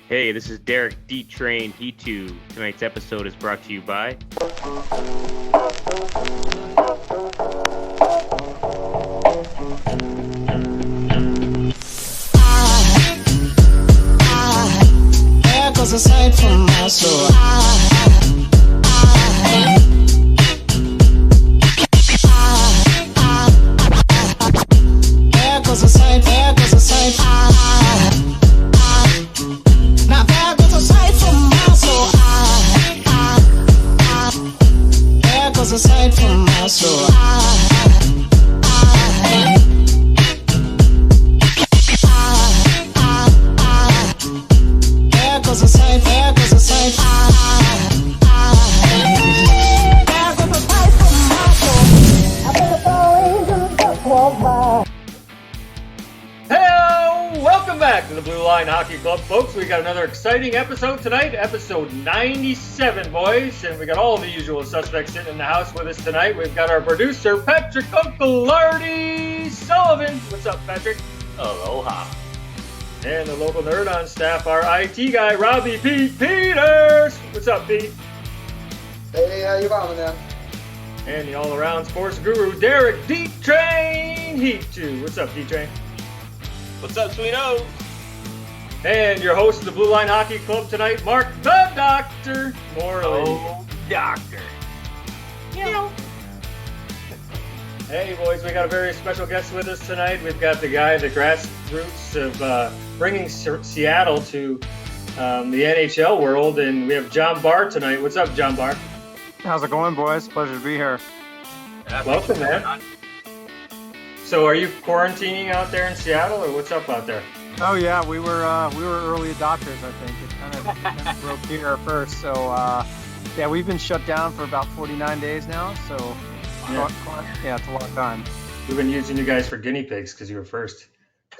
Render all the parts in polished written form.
Hey, this is Derek D-Train He2. Tonight's episode is brought to you by... There goes a sight from my soul. There goes a sight, there goes a sight. Now there goes a sight from my soul. There goes a sight from my soul. There goes a sight, there goes a sight. There goes a sight from my soul. I bet the angels just walk by. Hey, welcome back to the Blue Line Hockey Club, folks. We got another exciting episode tonight, episode 97, boys. And we got all the usual suspects sitting in the house with us tonight. We've got our producer, Patrick Uncle Lardy Sullivan. What's up, Patrick? Aloha. And the local nerd on staff, our IT guy, Robbie Pete Peters. What's up, Pete? Hey, how you doing, man? And the all-around sports guru, Derek D-Train He2. What's up, D-Train? What's up, Sweeto? And your host of the Blue Line Hockey Club tonight, Mark the Doctor Morley. Oh, doctor. Hey, boys, we got a very special guest with us tonight. We've got the guy, the grassroots of bringing Seattle to the NHL world, and we have John Barr tonight. What's up, John Barr? How's it going, boys? Pleasure to be here. Welcome, man. So, are you quarantining out there in Seattle, or what's up out there? Oh yeah, we were early adopters. I think it kind of broke here first. So yeah, we've been shut down for about 49 days now. So yeah, it's a long time. We've been using you guys for guinea pigs because you were first.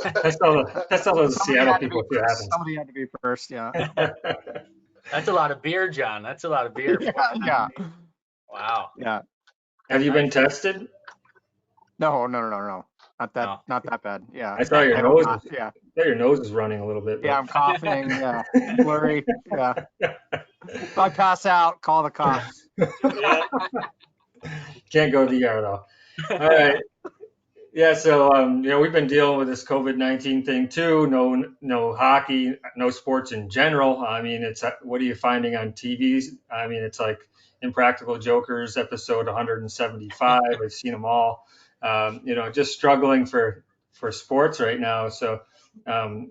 That's all those Seattle people do happen. Somebody had to be first. Yeah. That's a lot of beer, John. That's a lot of beer. yeah. Wow. Yeah. Have you been tested? No. Not that bad. Yeah. I saw your nose. Yeah. I saw your nose is running a little bit. Yeah, I'm coughing. Yeah. Blurry. Yeah. If I pass out, call the cops. Can't go to the ER though. All right. Yeah, so we've been dealing with this COVID-19 thing too. No hockey, no sports in general. I mean, it's what are you finding on TVs? I mean, it's like Impractical Jokers episode 175. I've seen them all. Just struggling for sports right now. So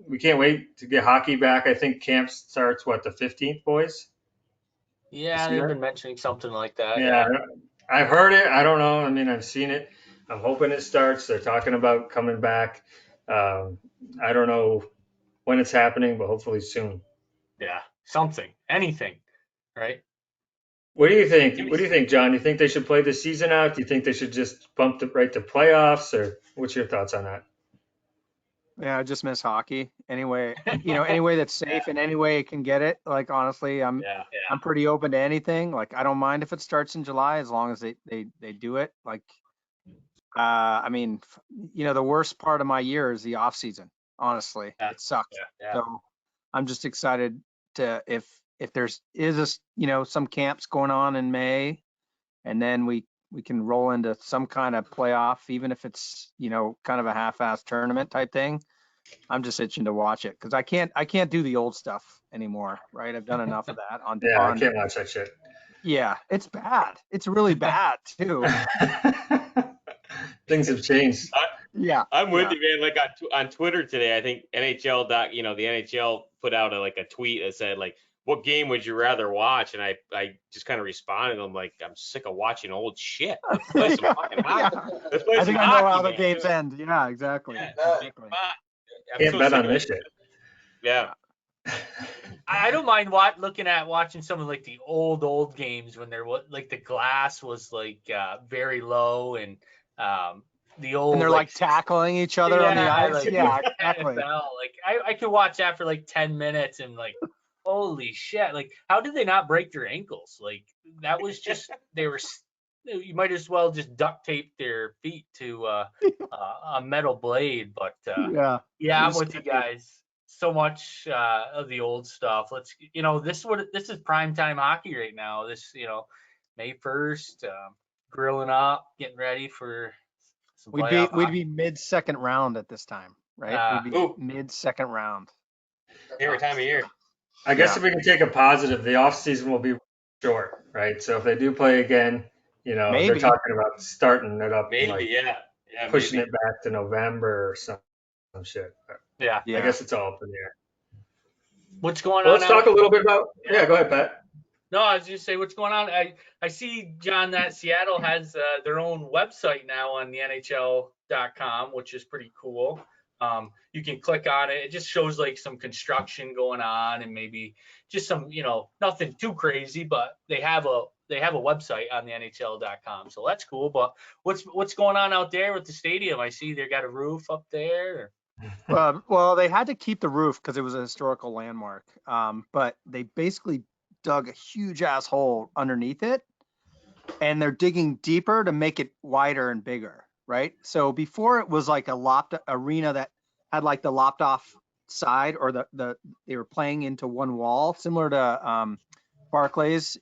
we can't wait to get hockey back. I think camp starts the 15th, boys. Yeah, they've been mentioning something like that. Yeah, I've heard it. I don't know. I mean, I've seen it. I'm hoping it starts. They're talking about coming back. I don't know when it's happening, but hopefully soon. Yeah, something, anything, right? What do you think? What do you think, John? Do you think they should play the season out? Do you think they should just bump it right to playoffs, or what's your thoughts on that? Yeah, I just miss hockey. Anyway, any way that's safe and any way it can get it. Like honestly, I'm pretty open to anything. Like I don't mind if it starts in July as long as they do it. Like I mean, the worst part of my year is the off season. Honestly, it sucks. Yeah. So I'm just excited to if there's some camps going on in May, and then we can roll into some kind of playoff, even if it's kind of a half-ass tournament type thing. I'm just itching to watch it because I can't do the old stuff anymore. Right? I've done enough of that. I can't watch that shit. Yeah, it's bad. It's really bad too. Things have changed. Yeah, I'm with you, man. Like on Twitter today, I think NHL the NHL put out a tweet that said what game would you rather watch? And I just kind of responded. I'm like, I'm sick of watching old shit. Let's play some fucking hockey. Let's play I some think I know hockey, how the man. games end. Yeah, exactly. Yeah, Exactly. I'm Can't so bet sick on of this it. shit. Yeah. I don't mind watching some of the old games when they're the glass was very low and the old And they're tackling each other on the ice. Yeah, exactly. NFL. I could watch that for 10 minutes and holy shit! How did they not break their ankles? That was just you might as well just duct tape their feet to a metal blade. But Yeah. I'm with you guys. so much of the old stuff. Let's, this is primetime hockey right now. This, May 1st, grilling up, getting ready for some We'd playoff be hockey. mid-second round at this time, right? We'd be Ooh. mid-second round. Favorite time of year. I guess Yeah. if we can take a positive, the off season will be short, right? So if they do play again, they're Maybe. talking about starting it up, Maybe, like yeah. pushing Maybe. it back to November or some shit. But Yeah. I guess it's all up in the air. What's going Well, on let's out? talk a little bit about. Yeah, go ahead, Pat. No, I was just say what's going on. I see, John, that Seattle has their own website now on the NHL.com, which is pretty cool. You can click on it. It just shows like some construction going on and maybe just some, nothing too crazy, but they have a website on the NHL.com, so that's cool. But what's going on out there with the stadium? I see they got a roof up there. Well, they had to keep the roof because it was a historical landmark. But they basically dug a huge ass hole underneath it, and they're digging deeper to make it wider and bigger, right? So before it was like a lopped arena that had like the lopped off side, or they were playing into one wall, similar to Barclays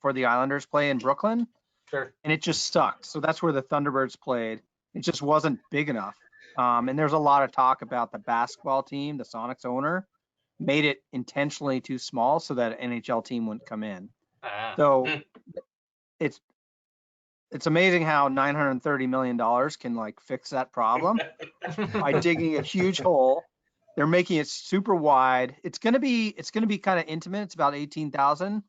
for the Islanders play in Brooklyn, Sure. and it just stuck. So that's where the Thunderbirds played. It just wasn't big enough. And there's a lot of talk about the basketball team, the Sonics owner, made it intentionally too small so that an NHL team wouldn't come in. So it's amazing how $930 million can like fix that problem by digging a huge hole. They're making it super wide. It's gonna be kind of intimate. It's about 18,000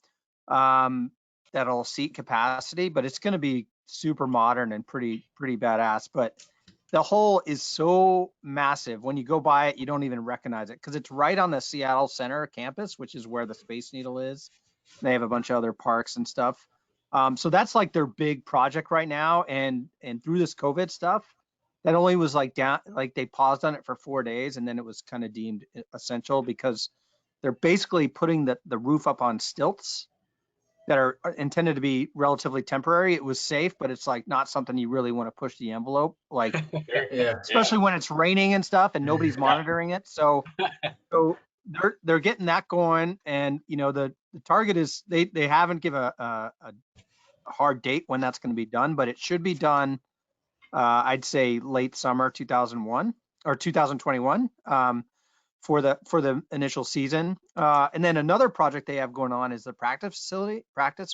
that'll seat capacity, but it's gonna be super modern and pretty badass. But the hole is so massive. When you go by it, you don't even recognize it because it's right on the Seattle Center campus, which is where the Space Needle is. They have a bunch of other parks and stuff. So that's like their big project right now. And through this COVID stuff, that only was like down, like they paused on it for 4 days, and then it was kind of deemed essential because they're basically putting the roof up on stilts that are intended to be relatively temporary. It was safe, but it's like not something you really want to push the envelope, like Yeah. especially when it's raining and stuff and nobody's monitoring it. So they're getting that going, and the target is they haven't given a hard date when that's going to be done, but it should be done. I'd say late summer 2001 or 2021. For the initial season. And then another project they have going on is the practice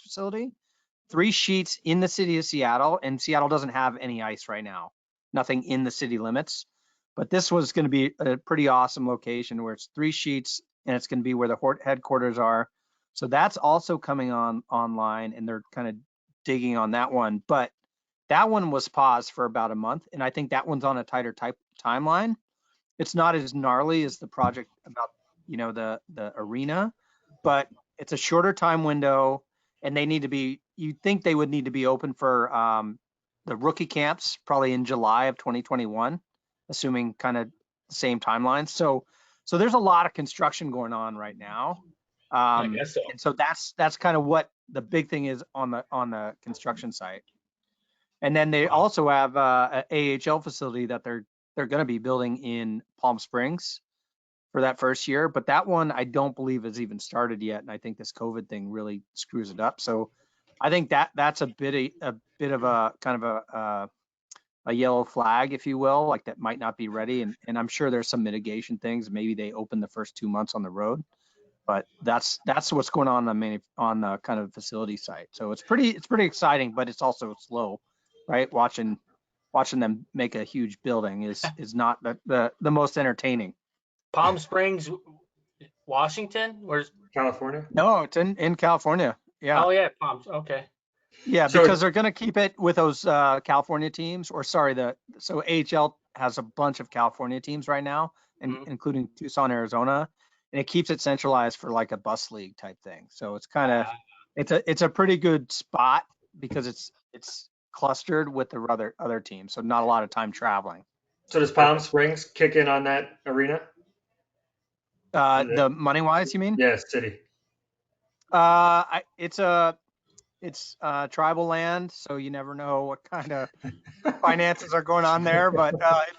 facility, 3 sheets in the city of Seattle, and Seattle doesn't have any ice right now, nothing in the city limits. But this was going to be a pretty awesome location where it's 3 sheets and it's going to be where the headquarters are. So that's also coming online, and they're kind of digging on that one. But that one was paused for about a month, and I think that one's on a tighter timeline. It's not as gnarly as the project about, the arena, but it's a shorter time window, and you'd think they would need to be open for the rookie camps probably in July of 2021, assuming kind of the same timeline. So there's a lot of construction going on right now. I guess so. And so that's kind of what the big thing is on the construction site. And then they also have a AHL facility that they're going to be building in Palm Springs for that first year, but that one I don't believe has even started yet, and I think this COVID thing really screws it up. So I think that's a bit of a kind of a yellow flag, if you will, like that might not be ready, and I'm sure there's some mitigation things. Maybe they open the first 2 months on the road, but that's what's going on the kind of facility site. So it's pretty exciting, but it's also slow, right? Watching them make a huge building is not the most entertaining. Palm Springs, Washington? Where's California. No, it's in California. Yeah. Oh yeah, Palm. Okay. Yeah, So because they're going to keep it with those California teams, or sorry, so AHL has a bunch of California teams right now, including Tucson, Arizona, and it keeps it centralized for like a bus league type thing. So it's kind of it's a pretty good spot because it's clustered with the other teams, so not a lot of time traveling. So does Palm Springs kick in on that arena? The money wise, you mean? Yeah, city. It's a it's tribal land, so you never know what kind of finances are going on there. But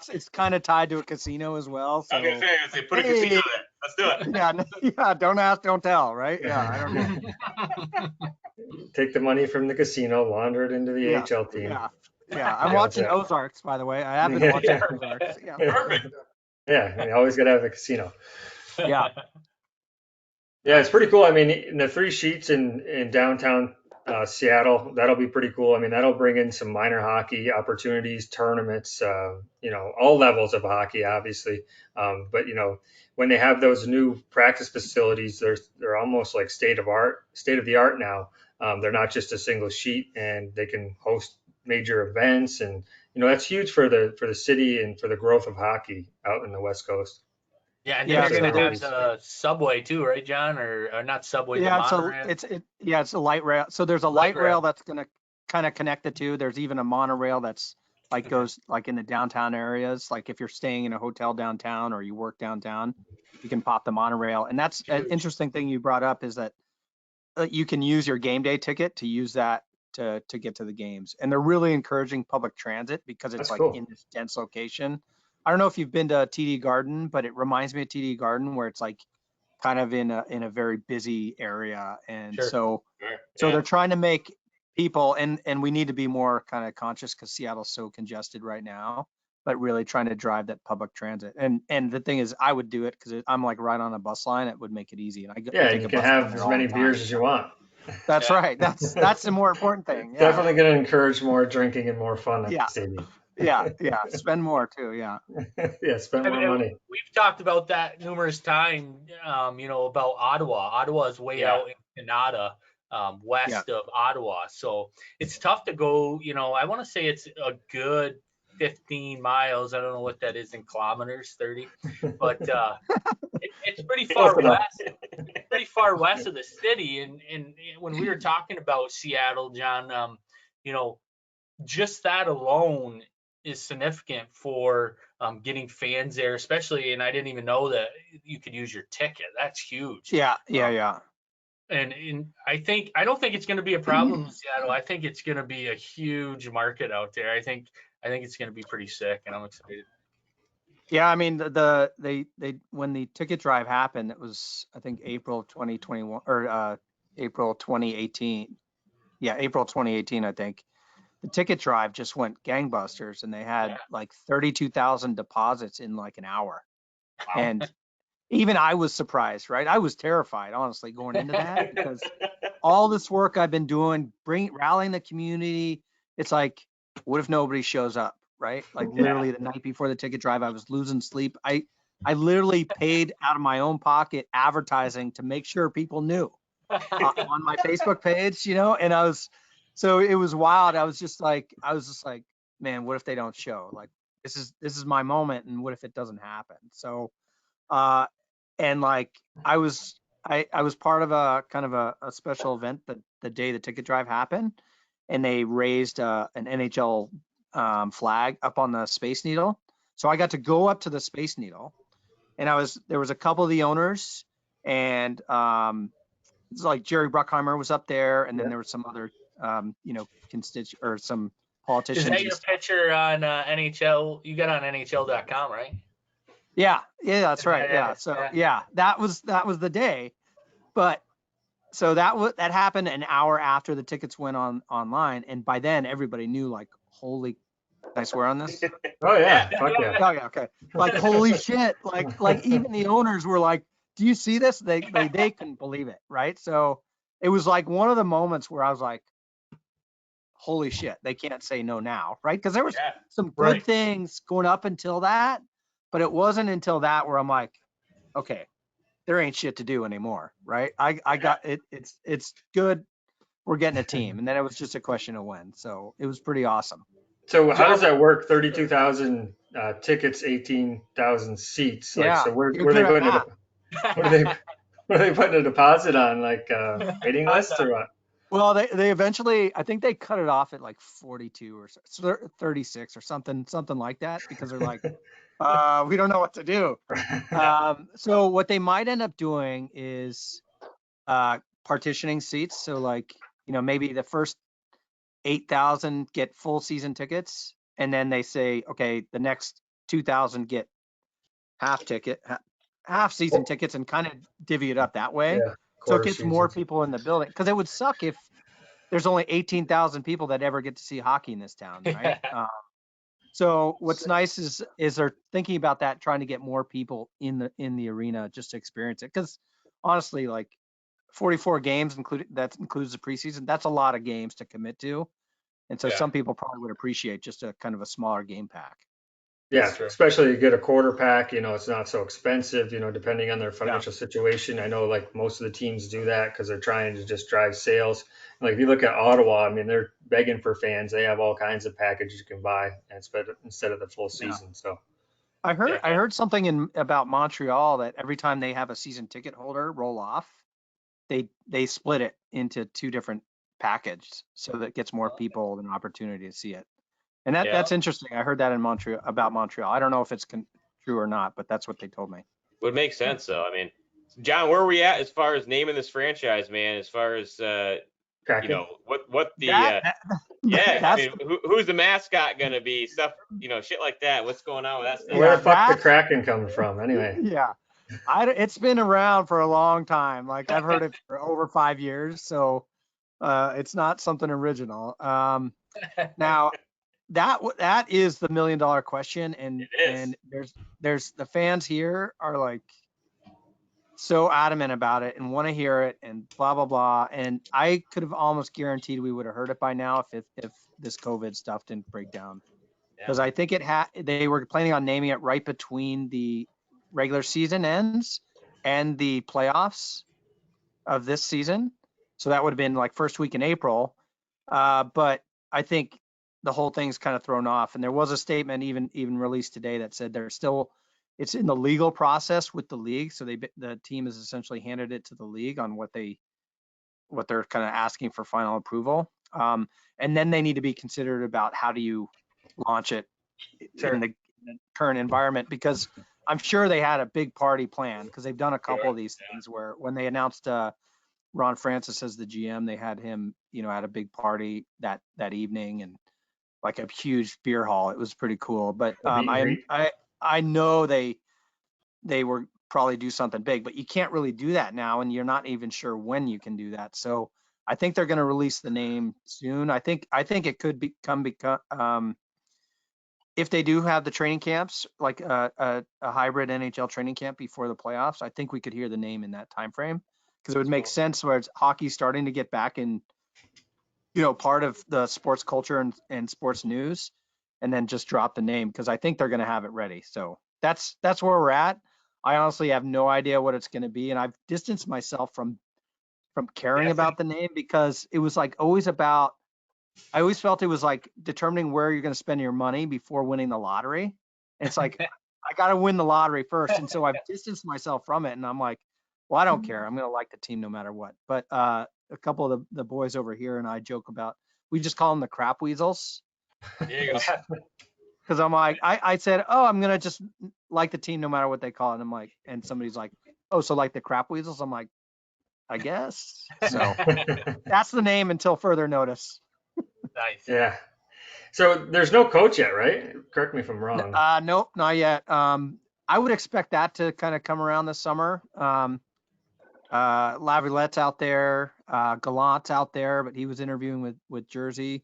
it's kind of tied to a casino as well. I was So gonna say put a hey, casino there. Let's do it. yeah, yeah. Don't ask, don't tell, right? Yeah, I don't know. Take the money from the casino, launder it into the Yeah, AHL team. yeah, yeah. I'm Yeah, watching yeah. Ozarks, by the way. I have been Yeah. watching Ozarks. Yeah, Perfect. Yeah, you always got to have a casino. yeah, Yeah, it's pretty cool. I mean, in the 3 sheets in downtown Seattle, that'll be pretty cool. I mean, that'll bring in some minor hockey opportunities, tournaments, all levels of hockey, obviously. But when they have those new practice facilities, they're almost like state of the art now. They're not just a single sheet, and they can host major events, and that's huge for the city and for the growth of hockey out in the West Coast. Yeah, and then yeah. you're So gonna have there's the subway too, right, John? Or not subway, the yeah, monorail. it's a light rail. So there's a Light light rail rail. that's gonna kind of connect the two. There's even a monorail that's like goes like in the downtown areas. Like if you're staying in a hotel downtown or you work downtown, you can pop the monorail. And that's an Huge. interesting thing you brought up is that you can use your game day ticket to use that to get to the games. And they're really encouraging public transit because it's That's like cool. in this dense location. I don't know if you've been to TD Garden, but it reminds me of TD Garden where it's like kind of in a very busy area. And Sure. so Sure. they're trying to make people and we need to be more kind of conscious because Seattle's so congested right now, but really trying to drive that public transit. And the thing is, I would do it because I'm like right on a bus line. It would make it easy. And I Yeah, take and you a can bus down have there as all the many time. beers as you want. That's Yeah. right. That's the more important thing. Yeah. Definitely going to encourage more drinking and more fun at Yeah. the stadium. Yeah. Spend more too. Yeah. Yeah, spend I more mean, money. we've talked about that numerous times, about Ottawa. Ottawa is way Yeah. out in Canada, west Yeah. of Ottawa. So it's tough to go, I want to say it's a good 15 miles. I don't know what that is in kilometers, 30, but it's pretty far Close enough. west, pretty far west of the city. And when we were talking about Seattle, John, just that alone is significant for getting fans there, especially. And I didn't even know that you could use your ticket. That's huge. Yeah. Yeah. And I don't think it's going to be a problem in Seattle. I think it's going to be a huge market out there. I think it's going to be pretty sick, and I'm excited. Yeah. I mean, they when the ticket drive happened, it was I think April 2021 or April 2018. Yeah, April 2018, I think. The ticket drive just went gangbusters and they had Yeah. like 32,000 deposits in like an hour. Wow. And even I was surprised, right? I was terrified, honestly, going into that because all this work I've been doing, rallying the community, it's like, what if nobody shows up, right? Like literally the night before the ticket drive, I was losing sleep. I literally paid out of my own pocket advertising to make sure people knew on my Facebook page, and so it was wild. I was just like, man, what if they don't show? Like, this is my moment, and what if it doesn't happen? So, and like, I was part of a kind of a special event the day the ticket drive happened, and they raised an NHL flag up on the Space Needle. So I got to go up to the Space Needle, and there was a couple of the owners, and it's like Jerry Bruckheimer was up there, and then there was some other, or some Is politicians. that your picture on NHL? You got on NHL.com, right? Yeah, that's right. Yeah. So that was the day, but so that happened an hour after the tickets went online, and by then everybody knew like, holy, can I swear on this? Oh yeah, fuck yeah. Oh yeah, okay. Like holy shit, like even the owners were like, do you see this? They couldn't believe it, right? So it was like one of the moments where I was like, holy shit, they can't say no now, right? Because there was some good things going up until that, but it wasn't until that where I'm like, okay, there ain't shit to do anymore, right? I got it. It's good. We're getting a team, and then it was just a question of when. So it was pretty awesome. So how does that work? 32,000 tickets, 18,000 seats. Like, Yeah, so where you're are they good putting at it? What are they putting a deposit on? Like waiting lists or what? Well, they eventually, I think they cut it off at like 42 or 36 or something like that, because they're like, we don't know what to do. So what they might end up doing is partitioning seats. So like maybe the first 8,000 get full season tickets, and then they say, okay, the next 2,000 get half season tickets, and kind of divvy it up that way. Yeah, So it quarter gets more seasons. people in the building, because it would suck if there's only 18,000 people that ever get to see hockey in this town, right? So what's nice is they're thinking about that, trying to get more people in the arena just to experience it. Because honestly, like 44 games that includes the preseason, that's a lot of games to commit to. And so Yeah. some people probably would appreciate just a kind of a smaller game pack. Yeah, That's true. especially you get a quarter pack, it's not so expensive, depending on their financial situation. I know like most of the teams do that because they're trying to just drive sales. Like if you look at Ottawa, I mean, they're begging for fans. They have all kinds of packages you can buy instead of the full season. So I Definitely. heard something about Montreal that every time they have a season ticket holder roll off, they split it into two different packages so that gets more people an opportunity to see it. And Yeah. that's interesting. I heard that in Montreal about Montreal. I don't know if it's true or not, but that's what they told me. Would make sense though. I mean, John, where are we at as far as naming this franchise, man? As far as packing. what the That- yeah, I that's mean, who's the mascot gonna be? Stuff, shit like that. What's going on with that stuff? Where yeah, the fuck the that's Kraken coming from anyway? yeah. It's been around for a long time. Like I've heard it for over 5 years, so it's not something original. Now that is the $1 million question, and It is. and there's the fans here are like so adamant about it and want to hear it and blah blah blah. And I could have almost guaranteed we would have heard it by now if this COVID stuff didn't break down, because I think they were planning on naming it right between the regular season ends and the playoffs of this season. So that would have been like first week in April. But I think the whole thing's kind of thrown off. And there was a statement even released today that said it's in the legal process with the league. So the team has essentially handed it to the league on what they're kind of asking for final approval. And then they need to be considered about how do you launch it in the current environment, because I'm sure they had a big party plan, because they've done a couple of these things where when they announced Ron Francis as the GM, they had him, at a big party that evening, and like a huge beer hall. It was pretty cool. But A meet and greet? I know they were probably do something big, but you can't really do that now, and you're not even sure when you can do that. So I think they're going to release the name soon. I think it could become if they do have the training camps, like a hybrid NHL training camp before the playoffs, I think we could hear the name in that time frame, because it would make sense where it's hockey starting to get back in, part of the sports culture and sports news, and then just drop the name, because I think they're going to have it ready. So that's where we're at. I honestly have no idea what it's going to be, and I've distanced myself from caring about the name, because it was like always about. I always felt it was like determining where you're going to spend your money before winning the lottery. And it's like, I got to win the lottery first. And so I've distanced myself from it. And I'm like, well, I don't care. I'm going to like the team no matter what. But a couple of the boys over here and I joke about, we just call them the crap weasels. There you go. Because I'm like, I said, oh, I'm going to just like the team no matter what they call it. And I'm like, and somebody's like, oh, so like the crap weasels? I'm like, I guess. So that's the name until further notice. Nice. Yeah. So there's no coach yet, right? Correct me if I'm wrong. Nope, not yet. I would expect that to kind of come around this summer. Lavillette's out there, Gallant's out there, but he was interviewing with Jersey.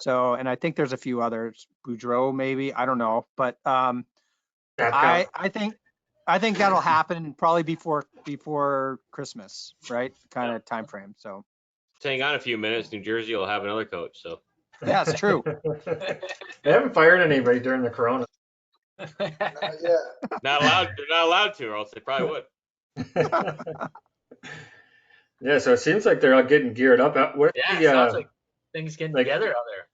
So, and I think there's a few others, Boudreau maybe, I don't know, but I think that'll happen probably before Christmas, right? Kind of time frame. So Hang on a few minutes. New Jersey will have another coach. So yeah, it's true. They haven't fired anybody during the corona. Yeah. not allowed. They're not allowed to, or else they probably would. Yeah, so it seems like they're all getting geared up. What Yeah, the, sounds like things getting together out there.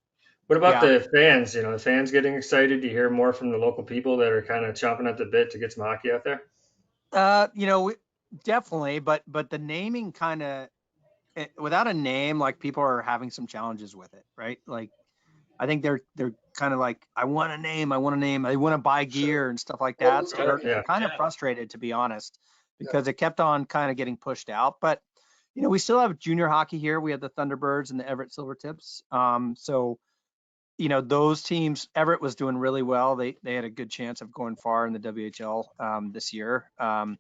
what about Yeah. the fans? The fans getting excited to hear more from the local people that are kind of chomping at the bit to get some hockey out there? Definitely, but the naming kind of, without a name, like people are having some challenges with it, right? Like I think they're kind of like, I want a name, I want to buy gear and stuff like that. So they're kind of frustrated, to be honest, because it kept on kind of getting pushed out. But we still have junior hockey here. We have the Thunderbirds and the Everett Silvertips. So, those teams, Everett was doing really well. They had a good chance of going far in the WHL this year. And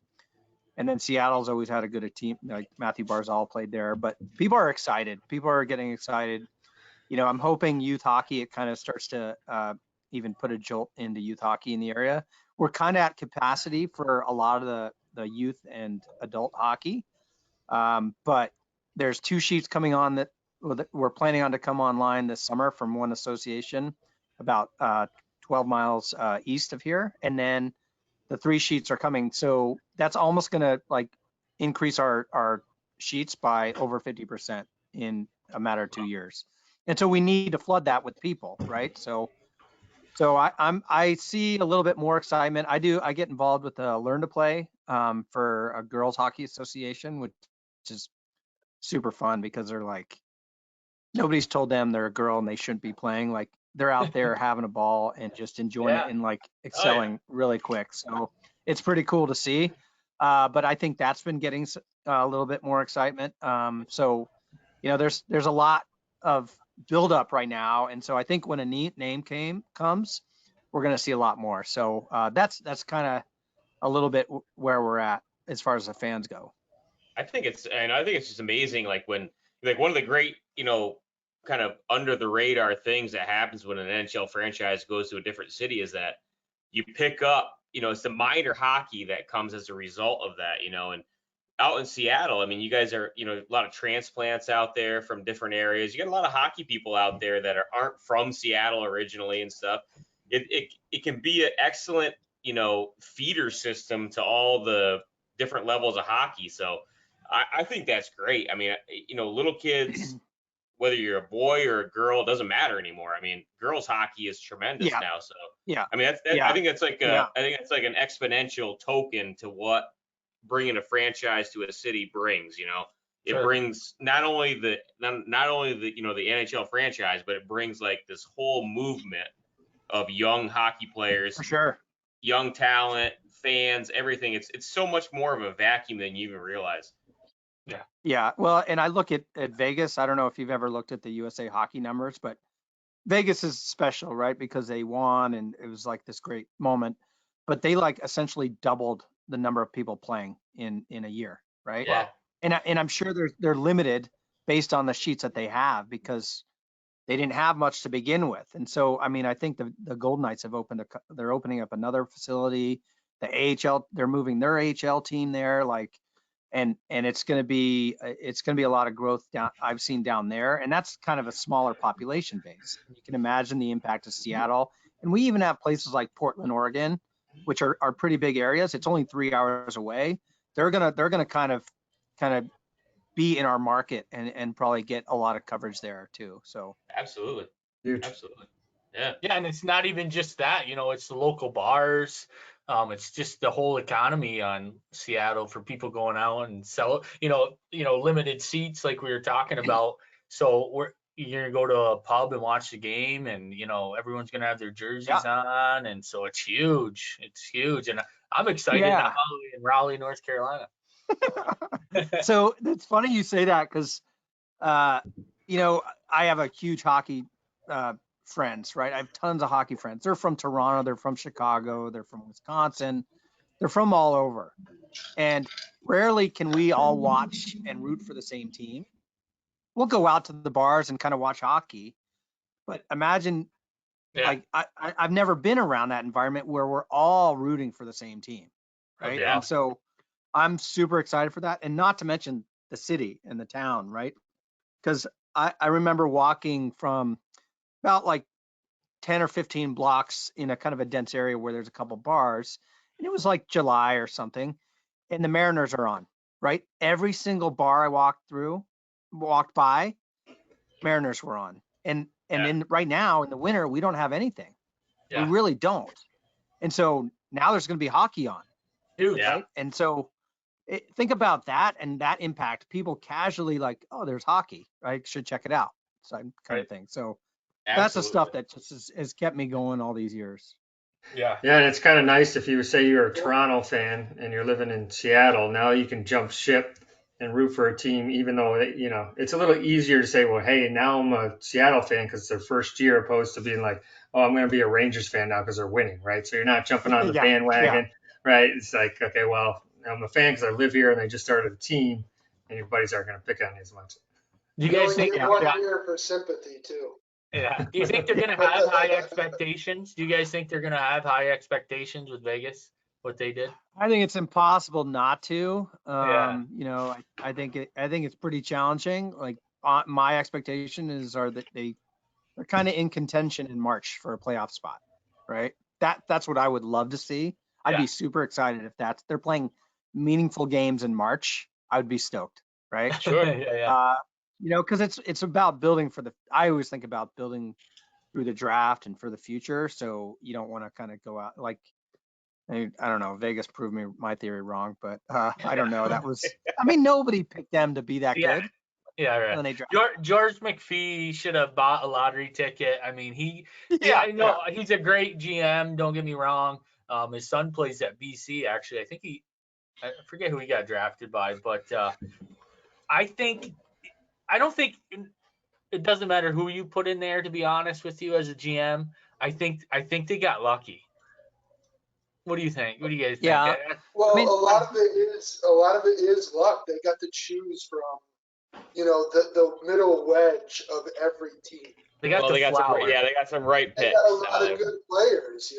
then Seattle's always had a good team. Like Matthew Barzal played there, but people are excited. People are getting excited. I'm hoping youth hockey, it kind of starts to even put a jolt into youth hockey in the area. We're kind of at capacity for a lot of the youth and adult hockey. But there's 2 sheets coming on that we're planning on to come online this summer from one association about 12 miles east of here. And then the 3 sheets are coming. So that's almost going to like increase our sheets by over 50% in a matter of 2 years. And so we need to flood that with people, right? So I see a little bit more excitement. I get involved with Learn to Play for a girls hockey association, which is super fun because they're like, nobody's told them they're a girl and they shouldn't be playing. Like they're out there having a ball and just enjoying it and like excelling really quick. So it's pretty cool to see. But I think that's been getting a little bit more excitement. So, there's a lot of build up right now. And so I think when a neat name comes, we're going to see a lot more. So that's kind of a little bit where we're at as far as the fans go. I think it's just amazing. Like one of the great, kind of under the radar things that happens when an NHL franchise goes to a different city is that you pick up, it's the minor hockey that comes as a result of that, and out in Seattle, I mean, you guys are, a lot of transplants out there from different areas. You got a lot of hockey people out there that aren't from Seattle originally and stuff. It can be an excellent, feeder system to all the different levels of hockey. So I think that's great. I mean, little kids, whether you're a boy or a girl, it doesn't matter anymore. I mean, girls hockey is tremendous now. So I mean, I think it's like I think it's like an exponential token to what bringing a franchise to a city brings. It brings not only the the NHL franchise, but it brings like this whole movement of young hockey players, For sure. young talent, fans, everything. It's so much more of a vacuum than you even realize. Yeah. Well, and I look at Vegas. I don't know if you've ever looked at the USA hockey numbers, but Vegas is special, right? Because they won and it was like this great moment, but they like essentially doubled the number of people playing in a year, right? Yeah. And I'm sure they're limited based on the sheets that they have because they didn't have much to begin with. And so, I mean, I think the Golden Knights have they're opening up another facility. The AHL, they're moving their AHL team there, like, and it's going to be a lot of growth I've seen down there. And that's kind of a smaller population base. You can imagine the impact of Seattle. And we even have places like Portland, Oregon, which are pretty big areas. It's only 3 hours away. They're gonna kind of be in our market and probably get a lot of coverage there too. So Absolutely. Huge. Absolutely. Yeah. Yeah, and it's not even just that, it's the local bars. It's just the whole economy on Seattle for people going out and sell, limited seats like we were talking about. So you're gonna go to a pub and watch the game, and everyone's gonna have their jerseys on, and so it's huge. It's huge, and I'm excited now in Raleigh, North Carolina. So it's funny you say that because, I have a huge hockey friends, right? I have tons of hockey friends. They're from Toronto, they're from Chicago, they're from Wisconsin, they're from all over. And rarely can we all watch and root for the same team. We'll go out to the bars and kind of watch hockey, but imagine like I've never been around that environment where we're all rooting for the same team, right? Yeah. And so I'm super excited for that, and not to mention the city and the town, right? Because I remember walking from about like 10 or 15 blocks in a kind of a dense area where there's a couple bars, and it was like July or something, and the Mariners are on, right? Every single bar I walked by, Mariners were on. And right now in the winter, we don't have anything. We really don't. And so now there's going to be hockey on. Dude, right? And so think about that and that impact. People casually like, oh, there's hockey. I should check it out. So kind of thing. So that's the stuff that just has kept me going all these years. Yeah. Yeah, and it's kind of nice if you say you're a Toronto fan and you're living in Seattle. Now you can jump ship and root for a team, even though it's a little easier to say, well, hey, now I'm a Seattle fan because it's their first year, opposed to being like, oh, I'm going to be a Rangers fan now because they're winning, right? So you're not jumping on the Yeah, bandwagon, right? It's like, okay, well, I'm a fan because I live here and they just started a team, and your buddies aren't going to pick on you as much. Do you You guys only think? get one year for sympathy too. Yeah. Do you think they're gonna have high expectations? Do you guys think they're gonna have high expectations with Vegas? What they did? I think it's impossible not to. Yeah. I think it's pretty challenging. Like my expectation are that they're kind of in contention in March for a playoff spot, right? That's what I would love to see. I'd Yeah. be super excited if they're playing meaningful games in March. I would be stoked, right? Sure. Yeah. Because it's about building I always think about building through the draft and for the future. So you don't want to kind of go out like, I don't know, Vegas proved my theory wrong, but I don't know. Nobody picked them to be that Yeah. good Yeah, right. when they drafted. George McPhee should have bought a lottery ticket. I mean, I know he's a great GM. Don't get me wrong. His son plays at BC. Actually, I forget who he got drafted by, but I don't think it doesn't matter who you put in there. To be honest with you, as a GM, I think they got lucky. What do you think? What do you guys think? Yeah. Well, a lot of it is luck. They got to choose from, the middle wedge of every team. They got they got some right They picks. got a lot of good players,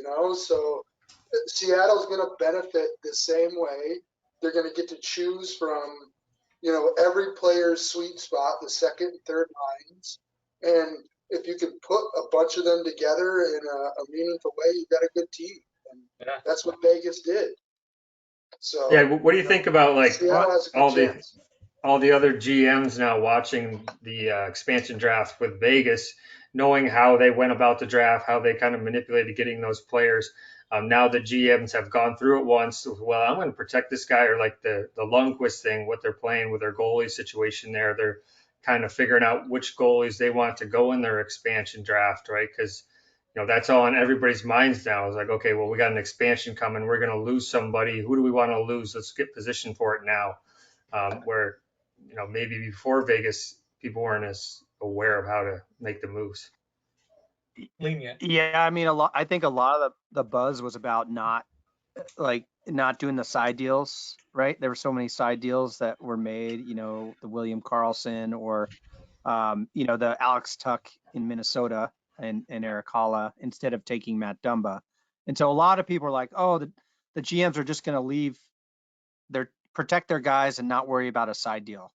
so Seattle's going to benefit the same way. They're going to get to choose from, every player's sweet spot, the second and third lines. And if you can put a bunch of them together in a meaningful way, you've got a good team. And that's what Vegas did. So Yeah, what do you think about like Seattle has a all good the chance. all the other GMs now watching the expansion draft with Vegas, knowing how they went about the draft, how they kind of manipulated getting those players. Now the GMs have gone through it once. Well, I'm going to protect this guy, or like the Lundqvist thing, what they're playing with their goalie situation there. They're kind of figuring out which goalies they want to go in their expansion draft, right? Because that's all on everybody's minds now. It's like, okay, well, we got an expansion coming. We're going to lose somebody. Who do we want to lose? Let's get position for it now. Where maybe before Vegas, people weren't as aware of how to make the moves. Lenient. Yeah, I think a lot of the buzz was about not doing the side deals, right? There were so many side deals that were made, the William Karlsson or, the Alex Tuck in Minnesota and Eric Halla instead of taking Matt Dumba. And so a lot of people are like, oh, the GMs are just going to protect their guys and not worry about a side deal.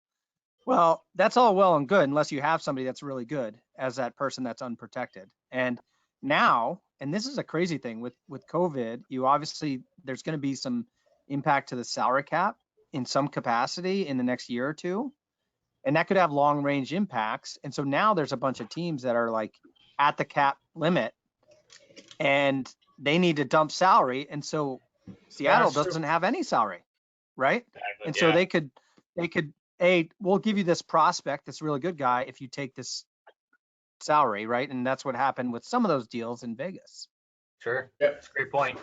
Well, that's all well and good unless you have somebody that's really good as that person that's unprotected. And now, and this is a crazy thing with COVID, there's going to be some impact to the salary cap in some capacity in the next year or two. And that could have long range impacts. And so now there's a bunch of teams that are like at the cap limit and they need to dump salary. And so Seattle doesn't have any salary, right? Exactly, and so they could, hey, we'll give you this prospect, this really good guy, if you take this salary, right? And that's what happened with some of those deals in Vegas. Sure. Yep. That's a great point.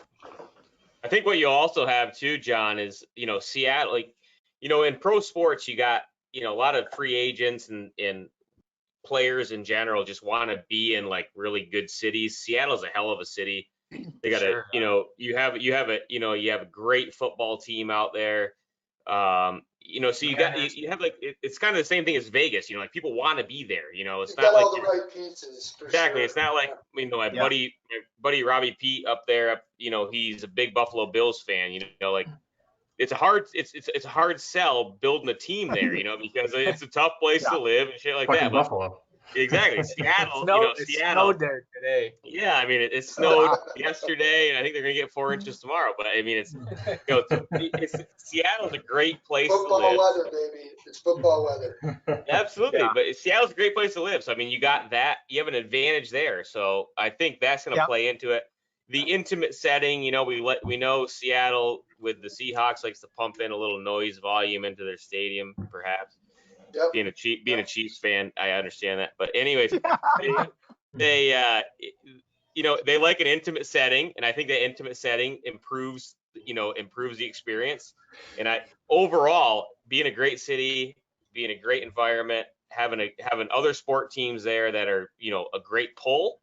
I think what you also have too, John, is Seattle. Like in pro sports, you got a lot of free agents and players in general just want to be in like really good cities. Seattle's a hell of a city. They got you have a great football team out there. So you have like it's kind of the same thing as Vegas. Like people want to be there. It's You've not got like all the right pieces. exactly. Sure. It's not like my buddy Robbie Pete up there. He's a big Buffalo Bills fan. Like it's a hard sell building a team there. Because it's a tough place to live and shit like Fucking that. But Buffalo. exactly, Seattle. It Seattle. snowed there today. Yeah, it snowed yesterday, and I think they're gonna get 4 inches tomorrow. But Seattle's a great place Football to live. weather, baby. It's football weather. Absolutely, Yeah. but Seattle's a great place to live. So you got that. You have an advantage there. So I think that's gonna play into it. The intimate setting, we know Seattle with the Seahawks likes to pump in a little noise volume into their stadium, perhaps. Yep. Being a Chiefs fan, I understand that. But anyways, they like an intimate setting, and I think that intimate setting improves the experience. And overall, being a great city, being a great environment, having other sport teams there that are, a great pull.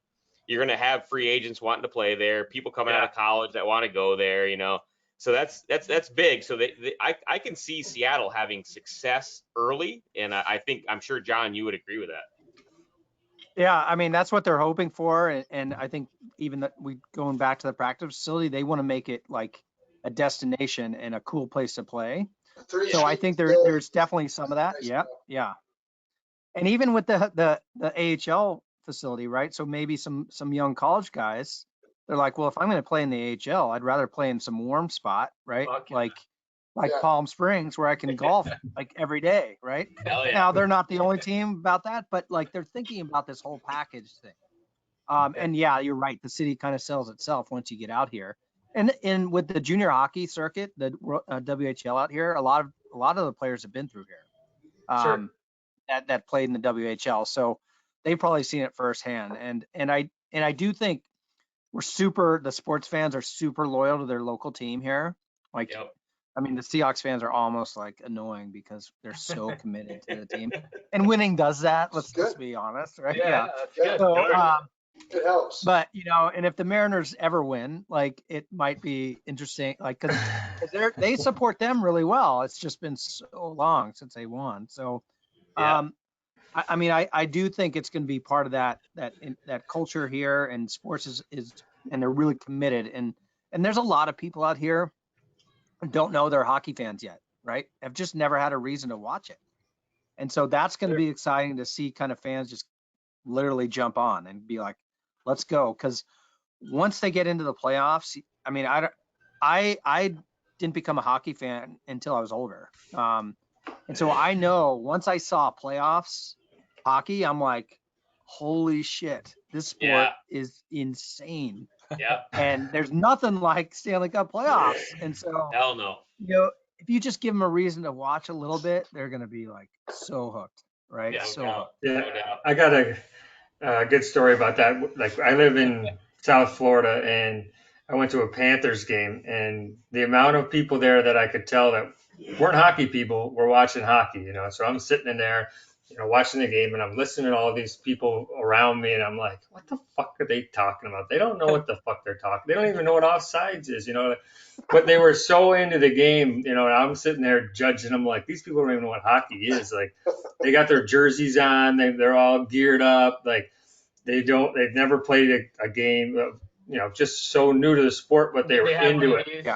You're going to have free agents wanting to play there, people coming out of college that want to go there, So that's big. So I can see Seattle having success early, and I'm sure John, you would agree with that. Yeah, I mean that's what they're hoping for, and I think even that we going back to the practice facility, they want to make it like a destination and a cool place to play. So I think there's definitely some of that. Yeah, yeah. And even with the AHL facility, right? So maybe some young college guys, they're like, well, if I'm going to play in the AHL, I'd rather play in some warm spot, right? Like Palm Springs, where I can golf like every day, right? Hell yeah. Now they're not the only team about that, but like they're thinking about this whole package thing. And yeah, you're right. The city kind of sells itself once you get out here. And with the junior hockey circuit, the WHL out here, a lot of the players have been through here. Sure. That played in the WHL, so they've probably seen it firsthand. And I do think the sports fans are super loyal to their local team here. Like, Yep. I mean, the Seahawks fans are almost like annoying because they're so committed to the team, and winning does that. Let's be honest, right? Yeah. That's good. So, It helps. but and if the Mariners ever win, like it might be interesting, like because they support them really well. It's just been so long since they won. So, Yeah. I mean, I do think it's going to be part of that culture here, and sports is and they're really committed, and there's a lot of people out here who don't know they're hockey fans yet, right? Have just never had a reason to watch it, and so that's going to be exciting to see kind of fans just literally jump on and be like, let's go, because once they get into the playoffs, I mean, I didn't become a hockey fan until I was older, and so I know once I saw playoffs hockey, I'm like, holy shit, this sport is insane. Yeah. And there's nothing like Stanley Cup playoffs. And so, Hell no. if you just give them a reason to watch a little bit, they're going to be like so hooked, right? Yeah, So, Yeah, no doubt. I got a good story about that. Like I live in South Florida, and I went to a Panthers game, and the amount of people there that I could tell that weren't hockey people were watching hockey. So I'm sitting in there, watching the game, and I'm listening to all these people around me, and I'm like, what the fuck are they talking about? They don't know what the fuck they're talking. They don't even know what offsides is, But they were so into the game, and I'm sitting there judging them like these people don't even know what hockey is. Like they got their jerseys on, they're all geared up, like they've never played a game, just so new to the sport, but they were into it.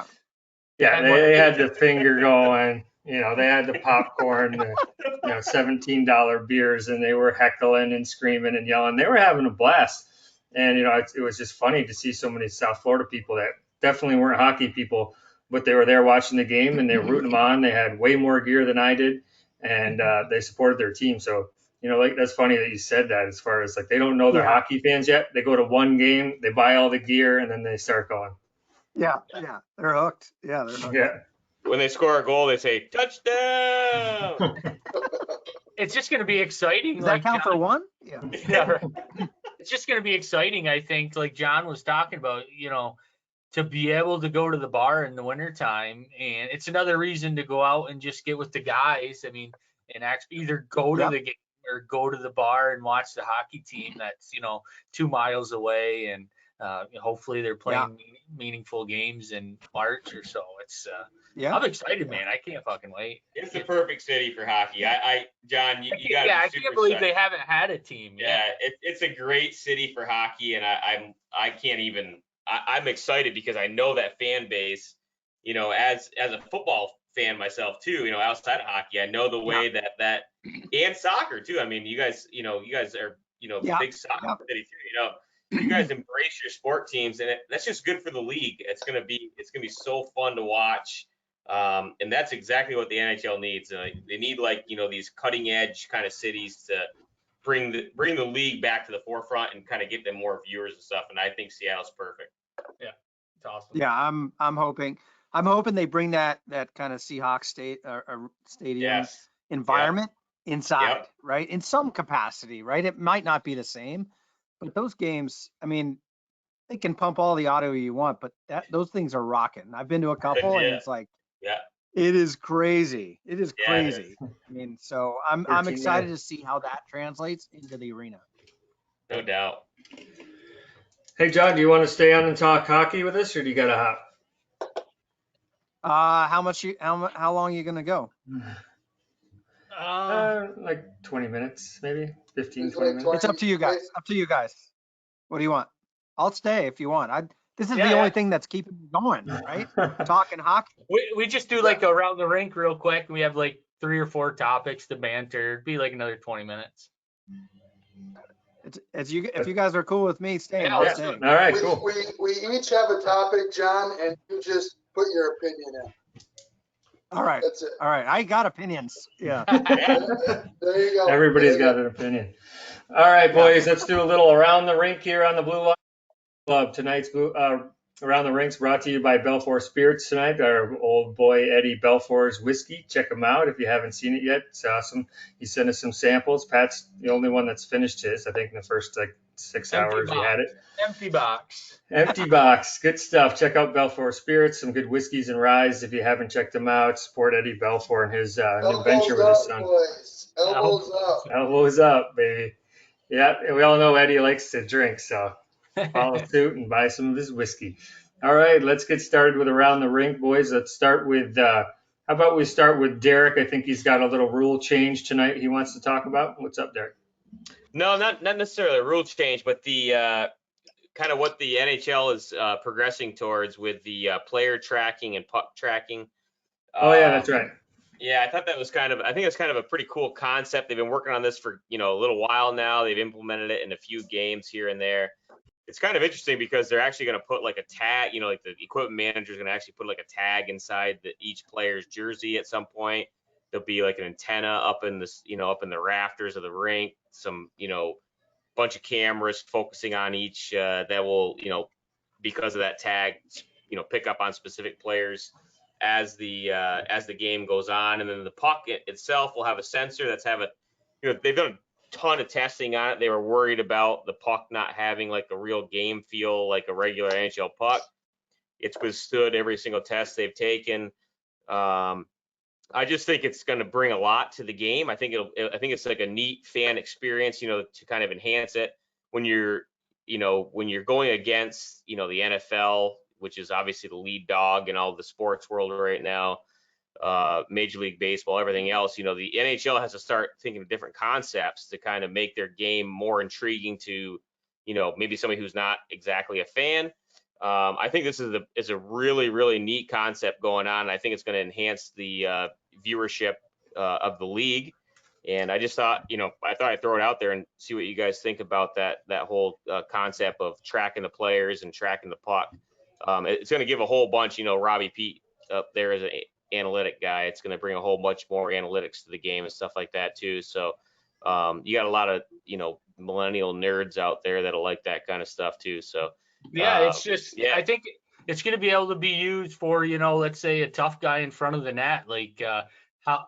Yeah, they had the finger going. They had the popcorn, the $17 beers, and they were heckling and screaming and yelling. They were having a blast, and it was just funny to see so many South Florida people that definitely weren't hockey people, but they were there watching the game and they were rooting them on. They had way more gear than I did, and they supported their team. So like that's funny that you said that. As far as like they don't know they're hockey fans yet. They go to one game, they buy all the gear, and then they start going. Yeah, they're hooked. Yeah, they're hooked. Yeah. When they score a goal, they say touchdown. It's just going to be exciting. Does that count for one? Yeah. Yeah, right. It's just going to be exciting, I think, like John was talking about, to be able to go to the bar in the wintertime. And it's another reason to go out and just get with the guys. I mean, and actually either go to the game or go to the bar and watch the hockey team that's, 2 miles away. And hopefully they're playing meaningful games in March or so. It's I'm excited, man. I can't fucking wait. It's the perfect city for hockey. John, you got. Yeah, I can't believe they haven't had a team yet. Yeah, it's a great city for hockey, and I can't even. I'm excited because I know that fan base. As a football fan myself too. Outside of hockey, I know the way that and soccer too. I mean, you guys are big soccer city too. You guys embrace your sport teams, and that's just good for the league. It's gonna be so fun to watch. And that's exactly what the NHL needs. They need these cutting edge kind of cities to bring the league back to the forefront and kind of get them more viewers and stuff. And I think Seattle's perfect. Yeah, it's awesome. Yeah, I'm hoping they bring that kind of Seahawks stadium environment inside, right? In some capacity, right? It might not be the same, but those games, I mean, they can pump all the audio you want, but those things are rocking. I've been to a couple, and it's like, It is crazy. It is Yeah, it is. crazy. I mean, so I'm 13 excited minutes. to see how that translates into the arena. No doubt. Hey, John, do you want to stay on and talk hockey with us, or do you got to hop? How long are you gonna go? Like 20 minutes, maybe 15, It's 20 like minutes. It's up to you guys. Up to you guys. What do you want? I'll stay if you want. This is Yeah, the only yeah. thing that's keeping me going, right? Talking hockey. We just do like around the rink real quick. We have like 3 or 4 topics to banter. It'd be like another 20 minutes. If you guys are cool with me staying, Yeah, I'll Yeah. stay. All right, we, cool. we each have a topic, John, and you just put your opinion in. All right. That's it. All right. I got opinions. Yeah. There you go. Everybody's There you got an opinion. All right, boys, let's do a little around the rink here on the Blue Line Club. Tonight's Around the Rink's brought to you by Belfour Spirits tonight, our old boy Eddie Belfour's whiskey. Check him out if you haven't seen it yet. It's awesome. He sent us some samples. Pat's the only one that's finished his. I think in the first like 6 hours he had it. Empty box. Empty box. Good stuff. Check out Belfour Spirits, some good whiskeys and ryes. If you haven't checked them out, support Eddie Belfour and his new venture with his son. boys. Elbows up. Elbows up, baby. Yeah, we all know Eddie likes to drink, so follow suit and buy some of his whiskey. All right, let's get started with Around the Rink, boys. Let's start with, how about we start with Derek? I think he's got a little rule change tonight he wants to talk about. What's up, Derek? No, not necessarily a rule change, but the kind of what the NHL is progressing towards with the player tracking and puck tracking. Oh, yeah, that's right. Yeah, I thought that was I think it's kind of a pretty cool concept. They've been working on this for, a little while now. They've implemented it in a few games here and there. It's kind of interesting because they're actually going to put like a tag, like the equipment manager is going to actually put like a tag inside each player's jersey at some point. There'll be like an antenna up in this, up in the rafters of the rink, some, bunch of cameras focusing on each that will, because of that tag, pick up on specific players as the game goes on. And then the puck itself will have a sensor that's they've done a ton of testing on it. They were worried about the puck not having like a real game feel like a regular NHL puck. It's withstood every single test they've taken. I just think it's going to bring a lot to the game. I think it's like a neat fan experience, to kind of enhance it when you're going against, the NFL, which is obviously the lead dog in all the sports world right now, Major League Baseball, everything else. The NHL has to start thinking of different concepts to kind of make their game more intriguing to, maybe somebody who's not exactly a fan. I think this is a really, really neat concept going on. I think it's going to enhance the viewership of the league. And I just thought, I'd throw it out there and see what you guys think about that whole concept of tracking the players and tracking the puck. It's going to give a whole bunch, Robbie Pete up there as an analytic guy. It's going to bring a whole bunch more analytics to the game and stuff like that too. So you got a lot of, millennial nerds out there that'll like that kind of stuff too. So Yeah, it's just, yeah. I think it's going to be able to be used for, let's say a tough guy in front of the net. Like how,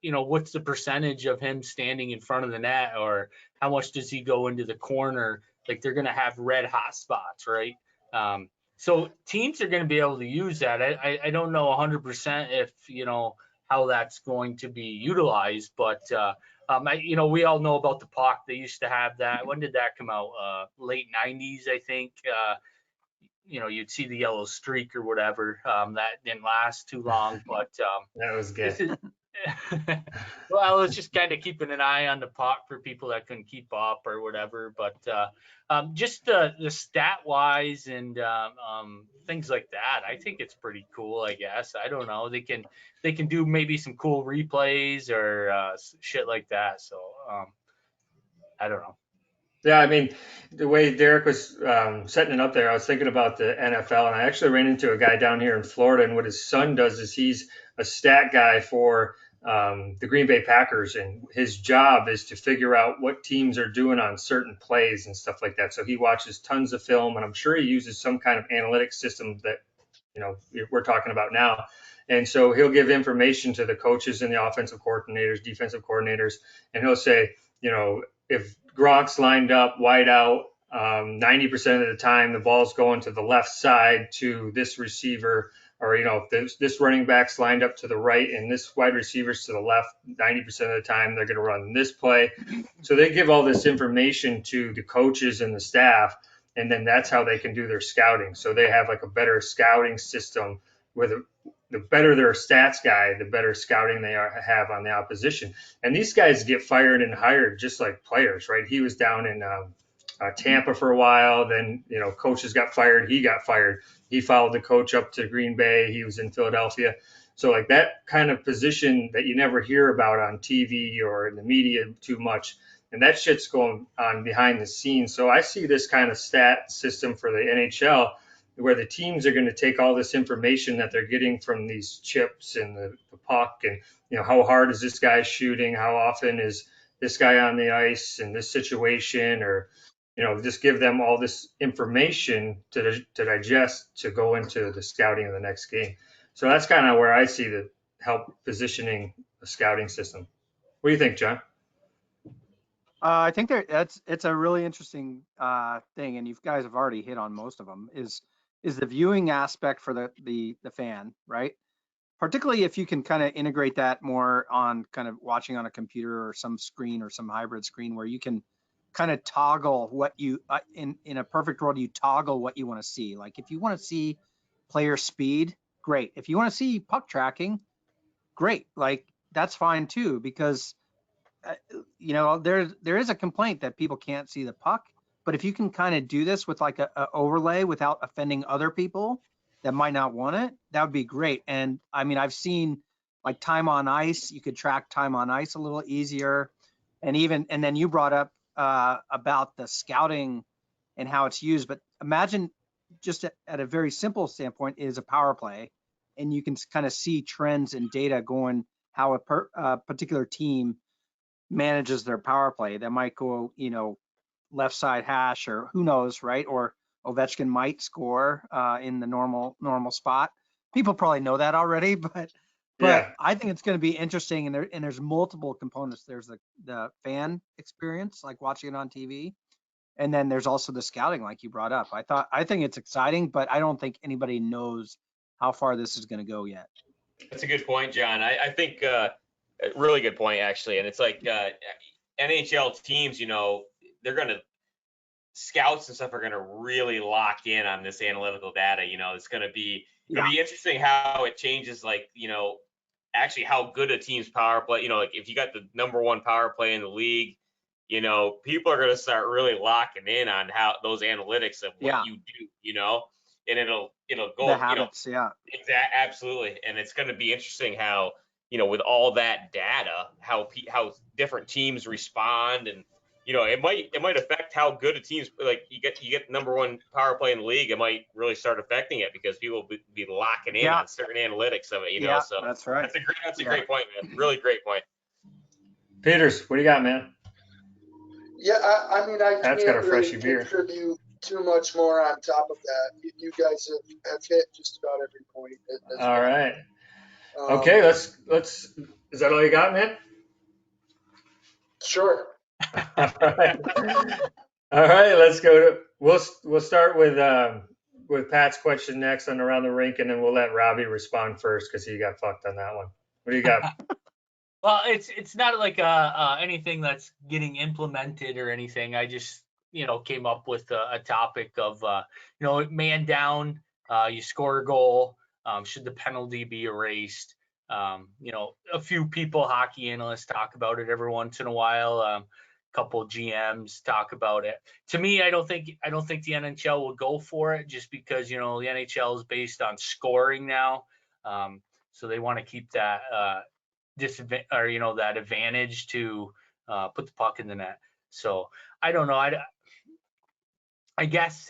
what's the percentage of him standing in front of the net, or how much does he go into the corner? Like they're going to have red hot spots, right? So teams are going to be able to use that. I don't know 100% if, how that's going to be utilized, but we all know about the puck. They used to have that. When did that come out? Late 90s, I think. You'd see the yellow streak or whatever. That didn't last too long, but That was good. well, it's just kind of keeping an eye on the puck for people that couldn't keep up or whatever. But just the stat wise and things like that, I think it's pretty cool. I guess I don't know. They can do maybe some cool replays or shit like that. So I don't know. Yeah, I mean, the way Derek was setting it up there, I was thinking about the NFL, and I actually ran into a guy down here in Florida, and what his son does is he's a stat guy for the Green Bay Packers, and his job is to figure out what teams are doing on certain plays and stuff like that. So he watches tons of film, and I'm sure he uses some kind of analytics system that, we're talking about now. And so he'll give information to the coaches and the offensive coordinators, defensive coordinators, and he'll say, if Gronk's lined up wide out, 90% of the time the ball's going to the left side to this receiver. or if this running back's lined up to the right and this wide receiver's to the left, 90% of the time they're going to run this play. So they give all this information to the coaches and the staff, and then that's how they can do their scouting. So they have like a better scouting system where the better their stats guy, the better scouting they have on the opposition. And these guys get fired and hired just like players, right? He was down in Tampa for a while. Then, coaches got fired. He got fired. He followed the coach up to Green Bay. He was in Philadelphia. So like that kind of position that you never hear about on TV or in the media too much. And that shit's going on behind the scenes. So I see this kind of stat system for the NHL where the teams are going to take all this information that they're getting from these chips and the puck and, how hard is this guy shooting? How often is this guy on the ice in this situation? Or, just give them all this information to digest to go into the scouting of the next game. So that's kind of where I see the help positioning the scouting system. What do you think, John? I think it's a really interesting thing, and you guys have already hit on most of them. Is the viewing aspect for the fan, right? Particularly if you can kind of integrate that more on kind of watching on a computer or some screen or some hybrid screen where you can kind of toggle what you in a perfect world you toggle what you want to see. Like if you want to see player speed, great. If you want to see puck tracking, great. Like that's fine too, because there is a complaint that people can't see the puck, but if you can kind of do this with like a overlay without offending other people that might not want it, that would be great. And I mean, I've seen like time on ice, you could track time on ice a little easier. And then you brought up about the scouting and how it's used, but imagine just at a very simple standpoint is a power play, and you can kind of see trends and data going how a particular team manages their power play. That might go, left side hash, or who knows, right? Or Ovechkin might score in the normal spot. People probably know that already, but Yeah. I think it's going to be interesting. And there's multiple components. There's the fan experience, like watching it on TV, and then there's also the scouting, like you brought up. I think it's exciting, but I don't think anybody knows how far this is going to go yet. That's a good point, John. I think a really good point actually, and it's like NHL teams, they're going to scouts and stuff are going to really lock in on this analytical data. It's going to be it'll be interesting how it changes, like actually how good a team's power play. Like if you got the number one power play in the league, people are going to start really locking in on how those analytics of what you do. And it'll go the habits, absolutely. And it's going to be interesting how with all that data, how different teams respond, and it might affect how good a team's, like you get number one power play in the league. It might really start affecting it because people will be locking in on certain analytics of it. So that's right. That's a great point, man. Really great point. Peters, what do you got, man? Yeah, I mean, I Pat's can't got a really freshie beer. contribute too much more on top of that. You guys have hit just about every point. All right. Okay, let's. Is that all you got, man? Sure. All right. All right. Let's go to. We'll start with Pat's question next on around the rink, and then we'll let Robbie respond first because he got fucked on that one. What do you got? Well, it's not like anything that's getting implemented or anything. I just came up with a topic of man down, you score a goal, should the penalty be erased? A few people, hockey analysts, talk about it every once in a while. A couple GMs talk about it. To me, I don't think the NHL will go for it just because the NHL is based on scoring now, so they want to keep that that advantage to put the puck in the net. So I don't know. I guess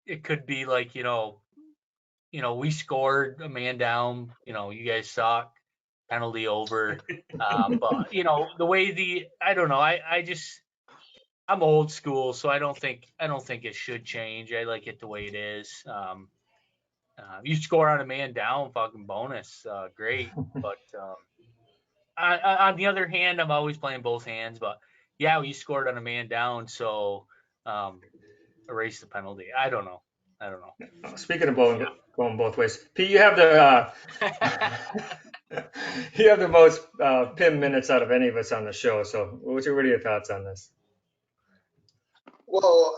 it could be like we scored a man down. You guys suck. Penalty over. But the way I don't know. I'm old school, so I don't think it should change. I like it the way it is. You score on a man down, fucking bonus, great. But on the other hand, I'm always playing both hands. But yeah, we scored on a man down, so erase the penalty. I don't know. I don't know. Speaking of going both ways, Pete, you have the you have the most PIM minutes out of any of us on the show. So, what are your thoughts on this? Well,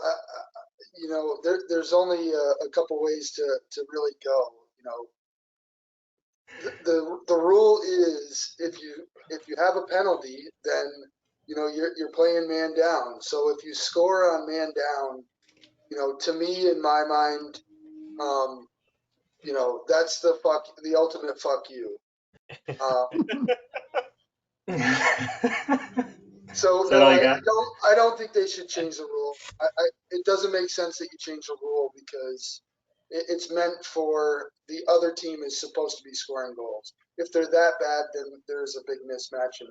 there's only a couple ways to really go. The rule is if you have a penalty, then you're playing man down. So if you score on man down, to me in my mind, that's the ultimate fuck you. So Is that no, all you I got? don't think they should change the rule. It doesn't make sense that you change the rule because it's meant for the other team is supposed to be scoring goals. If they're that bad, then there's a big mismatch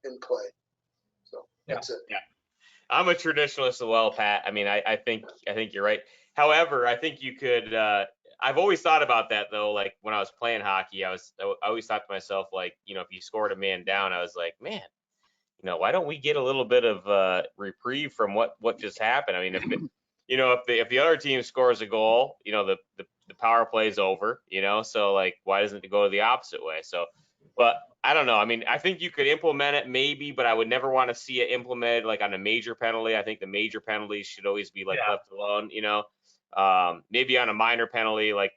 in play. So that's it. Yeah. I'm a traditionalist as well, Pat. I mean, I think you're right. However, I think you could. I've always thought about that though. Like when I was playing hockey, I always thought to myself, like, if you scored a man down, I was like, man, why don't we get a little bit of reprieve from what just happened? I mean, if the other team scores a goal, the power play is over. So like, why doesn't it go the opposite way? So, but I don't know. I mean, I think you could implement it maybe, but I would never want to see it implemented like on a major penalty. I think the major penalties should always be like left alone. Maybe on a minor penalty, like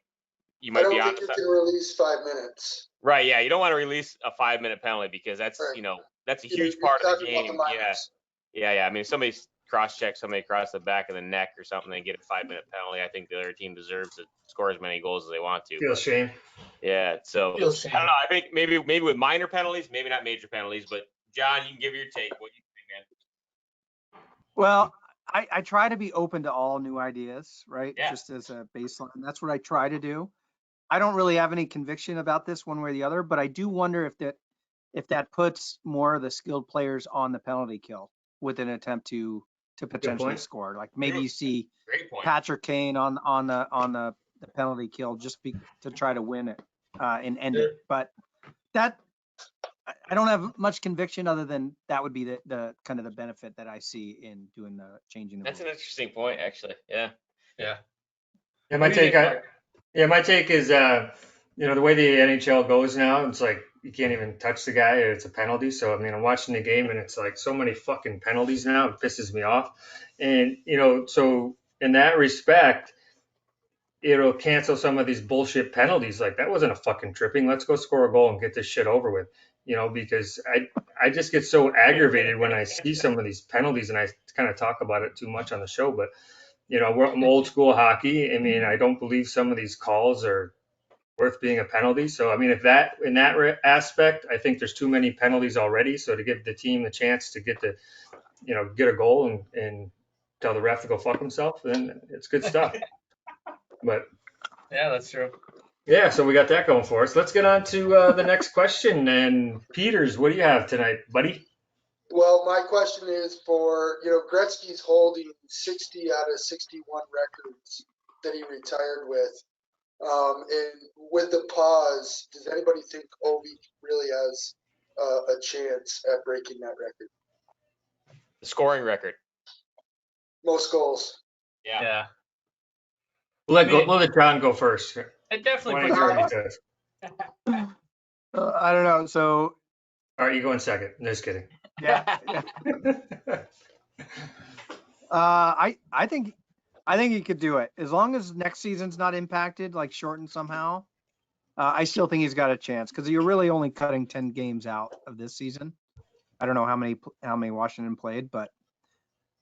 you I might be don't on. think you can release 5 minutes. Right. Yeah. You don't want to release a 5-minute penalty because that's Right. that's a You're huge part of the talking about the game. Yeah. minors. Yeah. I mean, somebody cross-check somebody across the back of the neck or something and get a 5-minute penalty. I think the other team deserves to score as many goals as they want to. Feel shame. Yeah. So I Feels shame. don't know. I think maybe with minor penalties, maybe not major penalties, but John, you can give your take. What do you think, man? Well, I try to be open to all new ideas, right? Yeah. Just as a baseline. That's what I try to do. I don't really have any conviction about this one way or the other, but I do wonder if that puts more of the skilled players on the penalty kill with an attempt to potentially point. score. Like maybe you see Great point. Patrick Kane on the penalty kill just to try to win it and end it. But that I don't have much conviction other than that would be the kind of the benefit that I see in doing the changing the That's an rules. interesting point, actually. Yeah. Yeah. Yeah, What do you think, Mark? my take is, the way the NHL goes now, it's like you can't even touch the guy or it's a penalty. So, I mean, I'm watching the game and it's like so many fucking penalties now. It pisses me off. And, so in that respect, it'll cancel some of these bullshit penalties. Like that wasn't a fucking tripping. Let's go score a goal and get this shit over with. Because I just get so aggravated when I see some of these penalties, and I kind of talk about it too much on the show, but I'm old school hockey. I mean, I don't believe some of these calls are worth being a penalty. So, I mean, in that aspect, I think there's too many penalties already. So to give the team the chance to get a goal and tell the ref to go fuck himself, then it's good stuff. But Yeah, that's true. yeah, so we got that going for us. Let's get on to the next question. And Peters, what do you have tonight, buddy? Well, my question is for, Gretzky's holding 60 out of 61 records that he retired with. And with the pause, does anybody think Ovi really has a chance at breaking that record? The scoring record. Most goals. Yeah. Yeah. We'll let John go first. It definitely Why puts don't you already says? I don't know. So All right, you go in second. Just kidding. yeah. I think he could do it as long as next season's not impacted, like shortened somehow. I still think he's got a chance because you're really only cutting 10 games out of this season. I don't know how many Washington played, but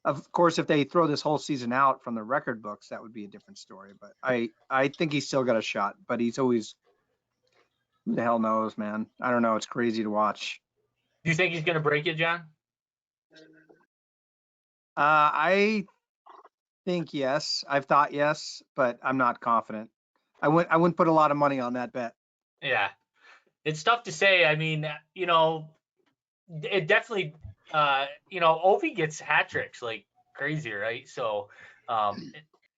of course, if they throw this whole season out from the record books, that would be a different story. But I think he's still got a shot. But he's always, who the hell knows, man? I don't know. It's crazy to watch. Do you think he's gonna break it, John? I think yes. I've thought yes, but I'm not confident. I wouldn't put a lot of money on that bet. Yeah. It's tough to say. I mean, it definitely, Ovi gets hat tricks like crazy, right? So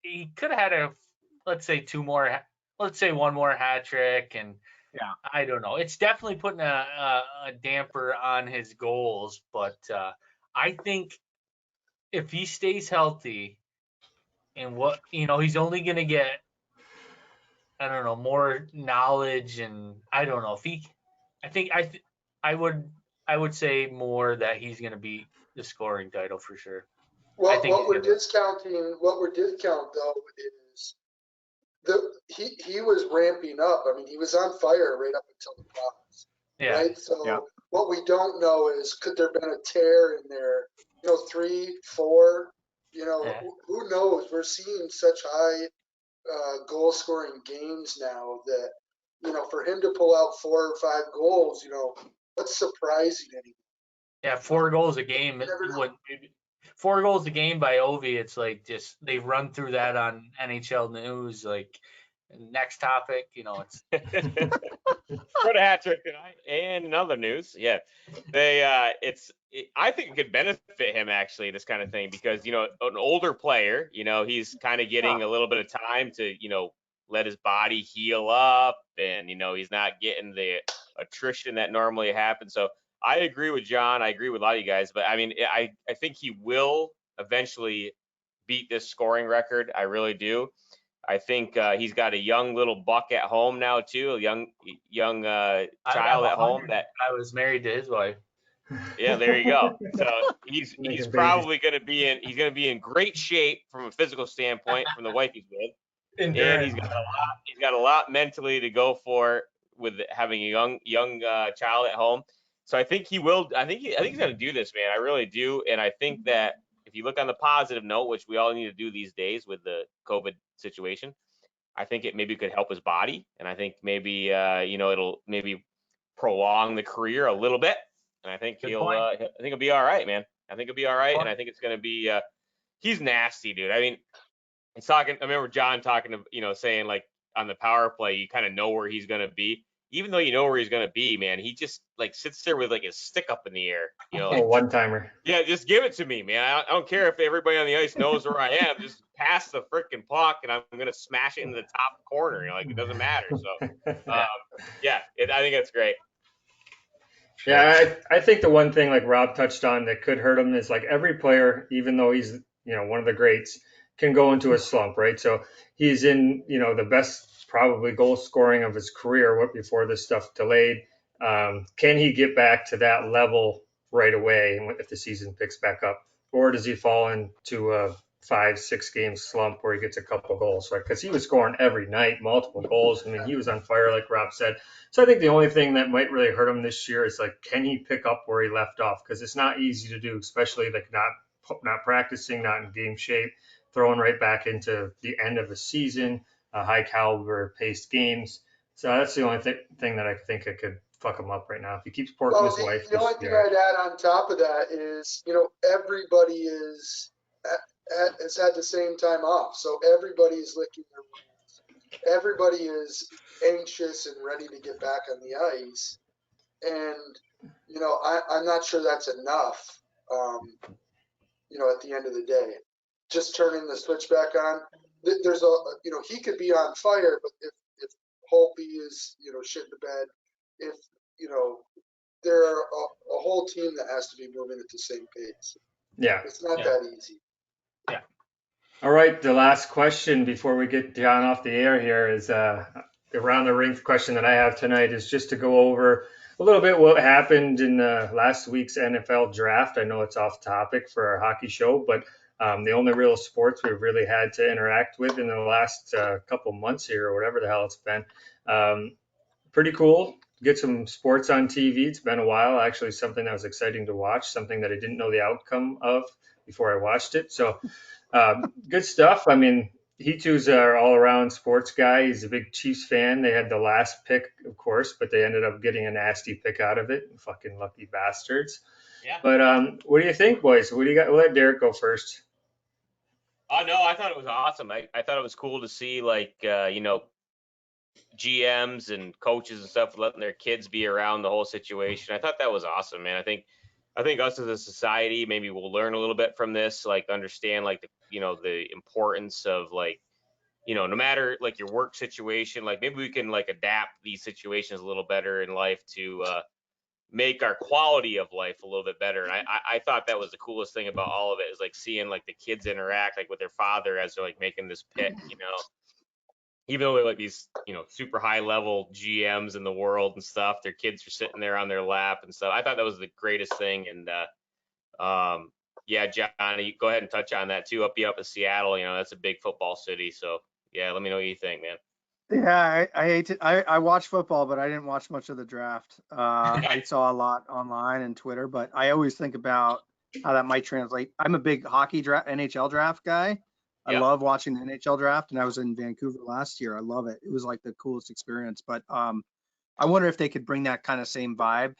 he could have had let's say one more hat trick, and Yeah. I don't know. It's definitely putting a damper on his goals, but I think if he stays healthy and what, he's only going to get, I don't know, more knowledge. And I don't know if I would say more that he's going to beat the scoring title for sure. I What think what we're discounting, though, is he was ramping up. I mean, he was on fire right up until the playoffs, yeah. right? So Yeah. what we don't know is, could there have been a tear in there? 3, 4. Yeah. Who knows? We're seeing such high goal scoring games now that for him to pull out 4 or 5 goals, what's surprising anymore? Yeah, 4 goals a game. never know. 4 goals a game by Ovi. It's like just they run through that on NHL News. Like next topic, it's What a hat trick tonight. And in other news, yeah, I think it could benefit him actually, this kind of thing, because an older player, he's kind of getting a little bit of time to let his body heal up, and he's not getting the attrition that normally happens. So I agree with John. I agree with a lot of you guys, but I mean, I think he will eventually beat this scoring record. I really do. I think he's got a young little buck at home now too, a young child at home. That I was married to his wife. Yeah, there you go. So he's Making probably going to be in great shape from a physical standpoint from the wife he's with, and he's got a lot mentally to go for with having a young child at home. So I think he will. I think he's going to do this, man. I really do, and I think that if you look on the positive note, which we all need to do these days with the COVID situation, I think it maybe could help his body, and I think maybe it'll maybe prolong the career a little bit, and I think I think he'll be all right, man. I think he'll be all right, and I think it's going to be. He's nasty, dude. I mean, he's talking. I remember John talking to saying like on the power play, you kind of know where he's going to be. Even though you know where he's going to be, man, he just like sits there with like his stick up in the air. Like, one timer. yeah, just give it to me, man. I don't care if everybody on the ice knows where I am. Just pass the freaking puck, and I'm gonna smash it into the top corner. Like, it doesn't matter. So, yeah, I think that's great. Yeah, I think the one thing like Rob touched on that could hurt him is like every player, even though he's one of the greats, can go into a slump, right? So he's in the best probably goal scoring of his career before this stuff delayed. Can he get back to that level right away if the season picks back up, or does he fall into a 5-6 game slump where he gets a couple goals, right? Because he was scoring every night, multiple goals. I mean, he was on fire, like Rob said. So I think the only thing that might really hurt him this year is like, can he pick up where he left off? Because it's not easy to do, especially like not practicing, not in game shape, throwing right back into the end of the season, high caliber paced games. So that's the only thing that I think it could fuck him up right now. If he keeps porking his wife. The only thing I'd add on top of that is, everybody has had the same time off, so everybody's licking their wounds. Everybody is anxious and ready to get back on the ice, and I'm not sure that's enough. At the end of the day, just turning the switch back on. There's he could be on fire, but if Holtby is shit in the bed, if there are a whole team that has to be moving at the same pace. Yeah, it's not that easy. Yeah. All right, the last question before we get John off the air here is the around the ring question that I have tonight is just to go over a little bit what happened in last week's NFL draft. I know it's off topic for our hockey show, but the only real sports we've really had to interact with in the last couple months here, or whatever the hell it's been. Pretty cool. Get some sports on TV. It's been a while. Actually, something that was exciting to watch, something that I didn't know the outcome of before I watched it. So good stuff. I mean, he too's our all-around sports guy. He's a big Chiefs fan. They had the last pick, of course, but they ended up getting a nasty pick out of it. Fucking lucky bastards. Yeah. But what do you think, boys? What do you got? We'll let Derek go first. Oh no, I thought it was awesome. I thought it was cool to see like GMs and coaches and stuff letting their kids be around the whole situation. I thought that was awesome, man. I think us as a society maybe we'll learn a little bit from this, like understand like the importance of like no matter like your work situation, like maybe we can like adapt these situations a little better in life to make our quality of life a little bit better. And I thought that was the coolest thing about all of it, is like seeing like the kids interact like with their father as they're like making this pick, even though they're like these, super high level GMs in the world and stuff, their kids are sitting there on their lap and stuff. I thought that was the greatest thing. And, yeah, Johnny, go ahead and touch on that too. Up in Seattle, that's a big football city. So yeah, let me know what you think, man. Yeah, I hate it. I watch football, but I didn't watch much of the draft. I saw a lot online and Twitter, but I always think about how that might translate. I'm a big hockey draft, NHL draft guy. I Yep. love watching the NHL draft, and I was in Vancouver last year. I love it. It was like the coolest experience. But I wonder if they could bring that kind of same vibe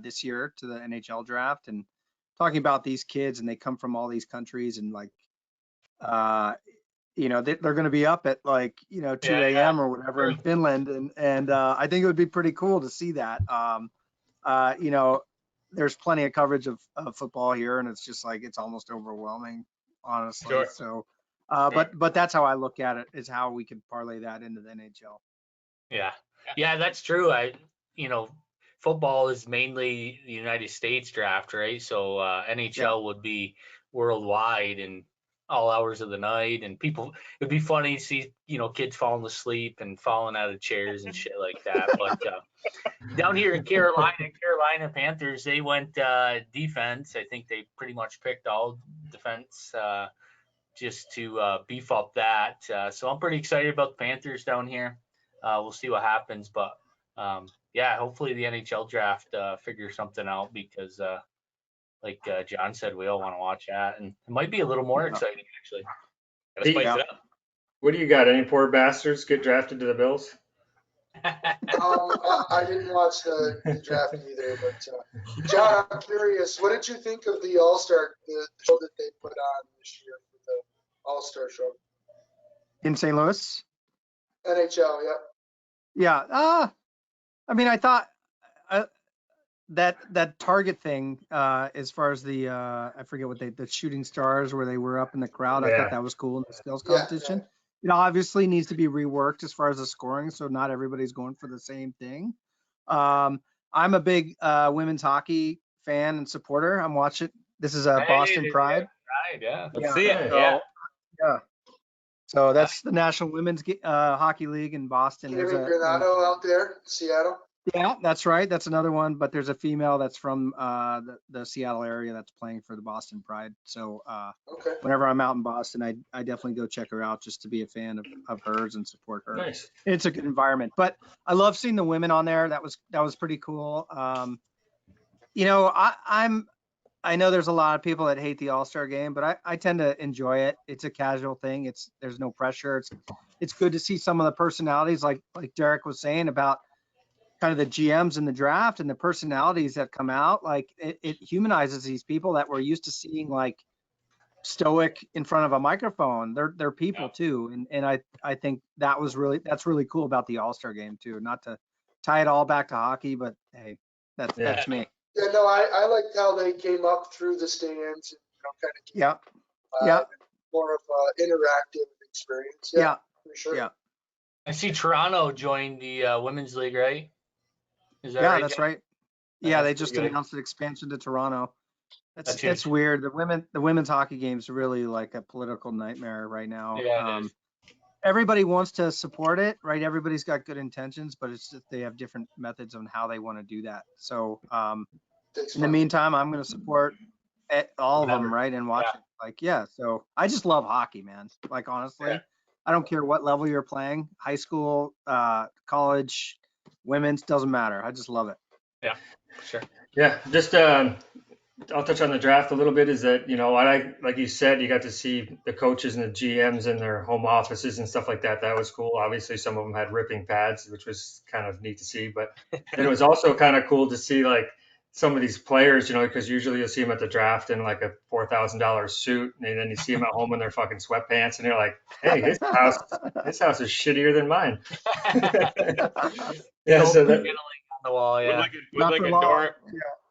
this year to the NHL draft. And talking about these kids, and they come from all these countries, and like they're going to be up at like 2 a.m. or whatever in Finland, and I think it would be pretty cool to see that. There's plenty of coverage of football here, and it's just like it's almost overwhelming, honestly. Sure. So, but that's how I look at it, is how we could parlay that into the NHL. Yeah, that's true. Football is mainly the United States draft, right? So NHL would be worldwide and all hours of the night, and it'd be funny to see kids falling asleep and falling out of chairs and shit like that. But down here in Carolina Panthers, they went defense. I think they pretty much picked all defense just to beef up that. So I'm pretty excited about the Panthers down here. We'll see what happens, but hopefully the NHL draft figures something out, because like John said, we all want to watch that, and it might be a little more exciting actually. Gotta spice it up. What do you got? Any poor bastards get drafted to the Bills? I didn't watch the draft either, but John, I'm curious. What did you think of the All-Star, the show that they put on this year for the All-Star show? In St. Louis? NHL, yeah. Yeah. I mean, I thought that Target thing, as far as the I forget what the shooting stars, where they were up in the crowd. I thought that was cool in the skills competition. Obviously needs to be reworked as far as the scoring, so not everybody's going for the same thing. I'm a big women's hockey fan and supporter. I'm watching. This is Boston Pride. Yeah. Let's see it. Yeah. So that's the National Women's Hockey League in Boston. There's Granado out there, Seattle. Yeah, that's right. That's another one. But there's a female that's from the Seattle area that's playing for the Boston Pride. So whenever I'm out in Boston, I definitely go check her out, just to be a fan of hers and support her. Nice. It's a good environment. But I love seeing the women on there. That was pretty cool. I know there's a lot of people that hate the All-Star game, but I tend to enjoy it. It's a casual thing. There's no pressure. It's good to see some of the personalities, like Derek was saying, about kind of the GMs in the draft and the personalities that come out. Like it humanizes these people that we're used to seeing like stoic in front of a microphone. They're people too. And I think that's really cool about the All-Star game too. Not to tie it all back to hockey, but hey, that's me. Yeah, no, I liked how they came up through the stands and kind of more of an interactive experience. Yeah, for sure. Yeah. I see Toronto joined the women's league, right? Is that right? That's right. Yeah, they just announced an expansion to Toronto. That's weird. The women's hockey game is really like a political nightmare right now. Yeah, it is. Everybody wants to support it, right? Everybody's got good intentions, but it's just they have different methods on how they want to do that. So in the meantime, I'm going to support all of them, right? And watch it. So I just love hockey, man. Like, honestly, I don't care what level you're playing, high school, college, women's, doesn't matter. I just love it. Yeah, sure. Yeah, just I'll touch on the draft a little bit. Is that, like you said, you got to see the coaches and the GMs in their home offices and stuff like that. That was cool. Obviously, some of them had ripping pads, which was kind of neat to see. But then it was also kind of cool to see like some of these players, because usually you'll see them at the draft in like a $4,000 suit, and then you see them at home in their fucking sweatpants, and you're like, hey, his house is shittier than mine. So that, on the wall, with like a dorm,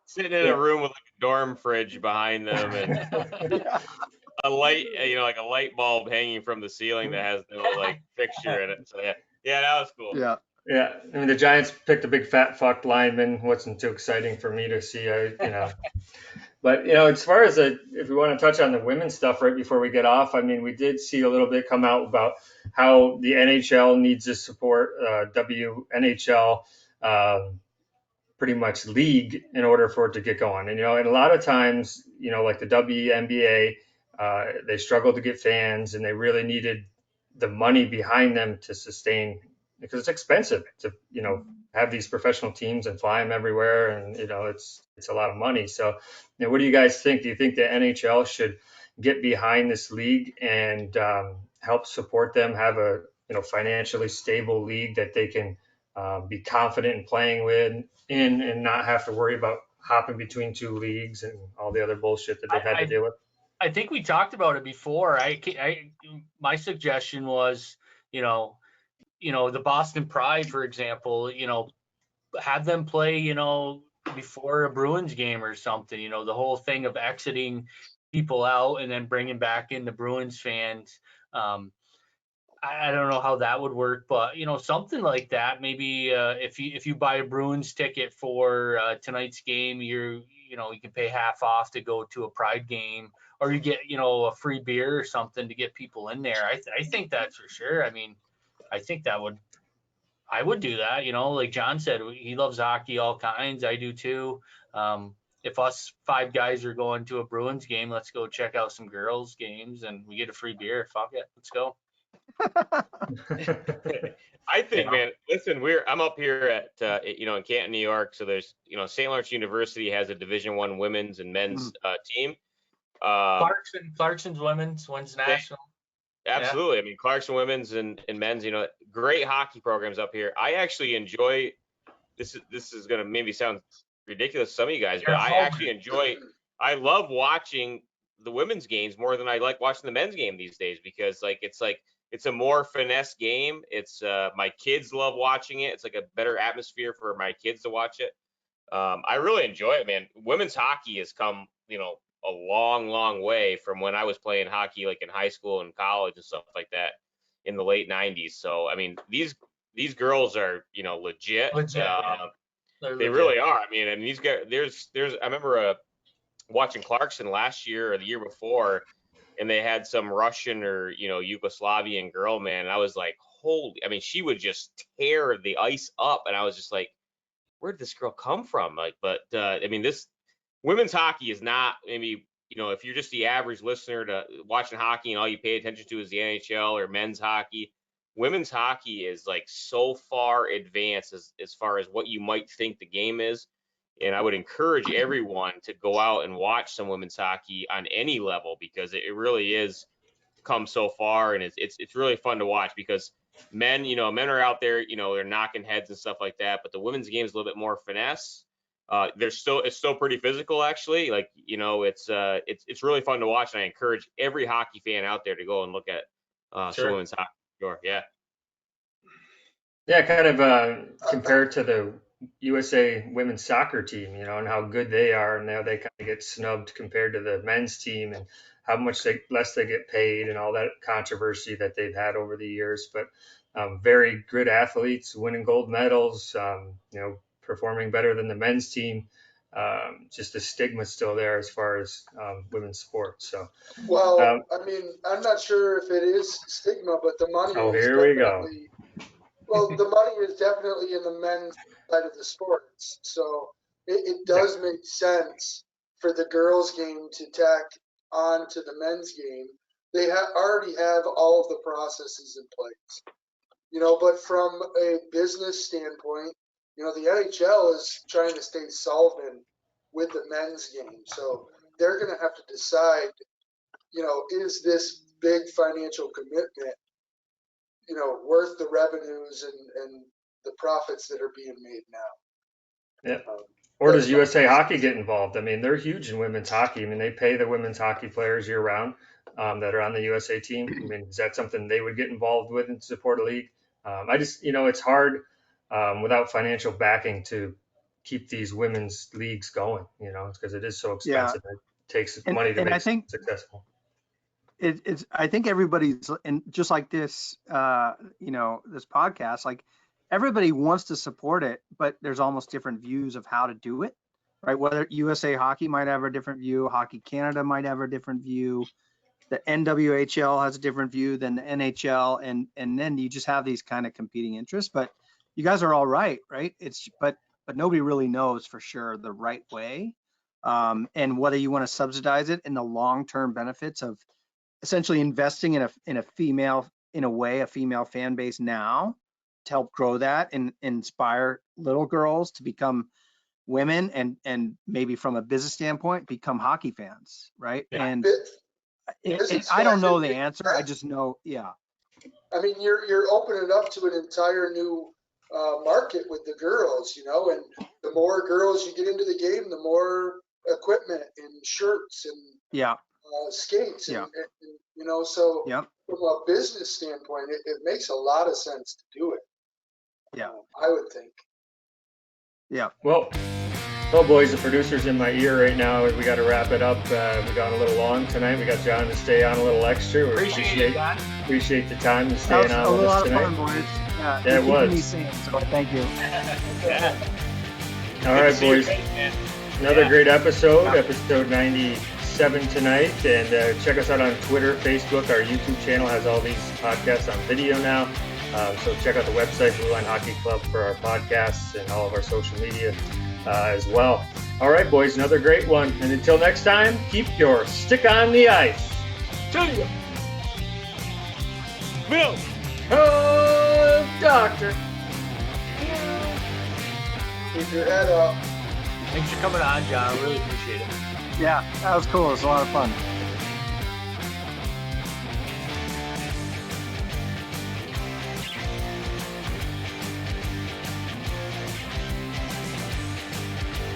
sitting in a room with like a dorm fridge behind them, and a light, like a light bulb hanging from the ceiling that has no like fixture in it. So yeah, that was cool. Yeah, I mean the Giants picked a big fat fuck lineman. Wasn't too exciting for me to see. But as far as if we want to touch on the women's stuff right before we get off, I mean we did see a little bit come out about how the NHL needs to support WNHL. Pretty much league in order for it to get going. And and a lot of times, like the WNBA, they struggled to get fans, and they really needed the money behind them to sustain because it's expensive to have these professional teams and fly them everywhere, and it's a lot of money. So, what do you guys think? Do you think the NHL should get behind this league and help support them, have a financially stable league that they can be confident in playing and not have to worry about hopping between two leagues and all the other bullshit that they've had to deal with? I think we talked about it before. My suggestion was, the Boston Pride, for example, have them play, before a Bruins game or something. The whole thing of exiting people out and then bringing back in the Bruins fans. I don't know how that would work, but something like that. Maybe if you buy a Bruins ticket for tonight's game, you can pay half off to go to a Pride game, or you get a free beer or something to get people in there. I think that's for sure. I mean, I think I would do that. Like John said, he loves hockey, all kinds. I do too. If us 5 guys are going to a Bruins game, let's go check out some girls games and we get a free beer. Fuck it, let's go. I think, man, listen, I'm up here at, in Canton, New York. So there's, St. Lawrence University has a Division I women's and men's team. Clarkson's women's wins national. Absolutely. Yeah. I mean, Clarkson women's and men's, great hockey programs up here. I actually enjoy, this is going to maybe sound ridiculous to some of you guys, but I love watching the women's games more than I like watching the men's game these days, because it's a more finesse game. It's my kids love watching it. It's like a better atmosphere for my kids to watch it. I really enjoy it, man. Women's hockey has come, a long, long way from when I was playing hockey, like in high school and college and stuff like that in the late 90s. So, I mean, these girls are, legit. They really are. I mean, these guys, I remember watching Clarkson last year or the year before, and they had some Russian or, Yugoslavian girl, man. And I was like, she would just tear the ice up. And I was just like, where did this girl come from? This women's hockey is not, maybe, if you're just the average listener to watching hockey and all you pay attention to is the NHL or men's hockey, women's hockey is like so far advanced as far as what you might think the game is. And I would encourage everyone to go out and watch some women's hockey on any level, because it really is come so far, and it's really fun to watch, because men are out there, they're knocking heads and stuff like that, but the women's game is a little bit more finesse. It's still pretty physical, actually. Like, it's really fun to watch, and I encourage every hockey fan out there to go and look at some women's hockey. Sure, yeah. Yeah, kind of compared to the USA women's soccer team, and how good they are, and now they kind of get snubbed compared to the men's team, and how much less they get paid, and all that controversy that they've had over the years. But very good athletes, winning gold medals, performing better than the men's team. Just the stigma's still there as far as women's sports. So, well, I'm not sure if it is stigma, but the money. Oh, here we go. Well, the money is definitely in the men's side of the sports, so it does make sense for the girls' game to tack on to the men's game. They already have all of the processes in place, but from a business standpoint, the NHL is trying to stay solvent with the men's game, so they're going to have to decide, is this big financial commitment worth the revenues and the profits that are being made now. Yeah. Or does USA Hockey get involved? I mean, they're huge in women's hockey. I mean, they pay the women's hockey players year round that are on the USA team. I mean, is that something they would get involved with and support a league? I just, it's hard without financial backing to keep these women's leagues going, because it is so expensive. Yeah. It takes money to make it successful. I think everybody's, and just like this, this podcast, like everybody wants to support it, but there's almost different views of how to do it, right? Whether USA Hockey might have a different view, Hockey Canada might have a different view, the NWHL has a different view than the NHL, and then you just have these kind of competing interests. But you guys are all right? It's but nobody really knows for sure the right way, and whether you want to subsidize it and the long-term benefits of essentially investing in a female fan base now to help grow that and inspire little girls to become women and maybe from a business standpoint become hockey fans, right? Yeah. And Business I don't fans, know the answer. I just know, yeah. I mean, you're opening up to an entire new market with the girls, you know, and the more girls you get into the game, the more equipment and shirts and Yeah. skates, Yeah. and you know, so Yeah. from a business standpoint, it makes a lot of sense to do it. Yeah. I would think. Yeah. Well, boys, the producer's in my ear right now. We got to wrap it up. We got a little long tonight. We got John to stay on a little extra. We Appreciate it, John. appreciate the time to That stay was on a with us lot of tonight. fun, boys. Yeah, Yeah, it you're keeping was. me sane, so thank you. All right, See you boys. guys, man. Another Yeah. great episode, Yeah. episode 97 tonight. And check us out on Twitter, Facebook. Our YouTube channel has all these podcasts on video now. So check out the website, Blue Line Hockey Club, for our podcasts and all of our social media as well. All right, boys, another great one. And until next time, keep your stick on the ice. See ya. Bill. Oh, doctor. Keep your head up. Thanks for coming on, John. I really appreciate it. Yeah, that was cool. It was a lot of fun.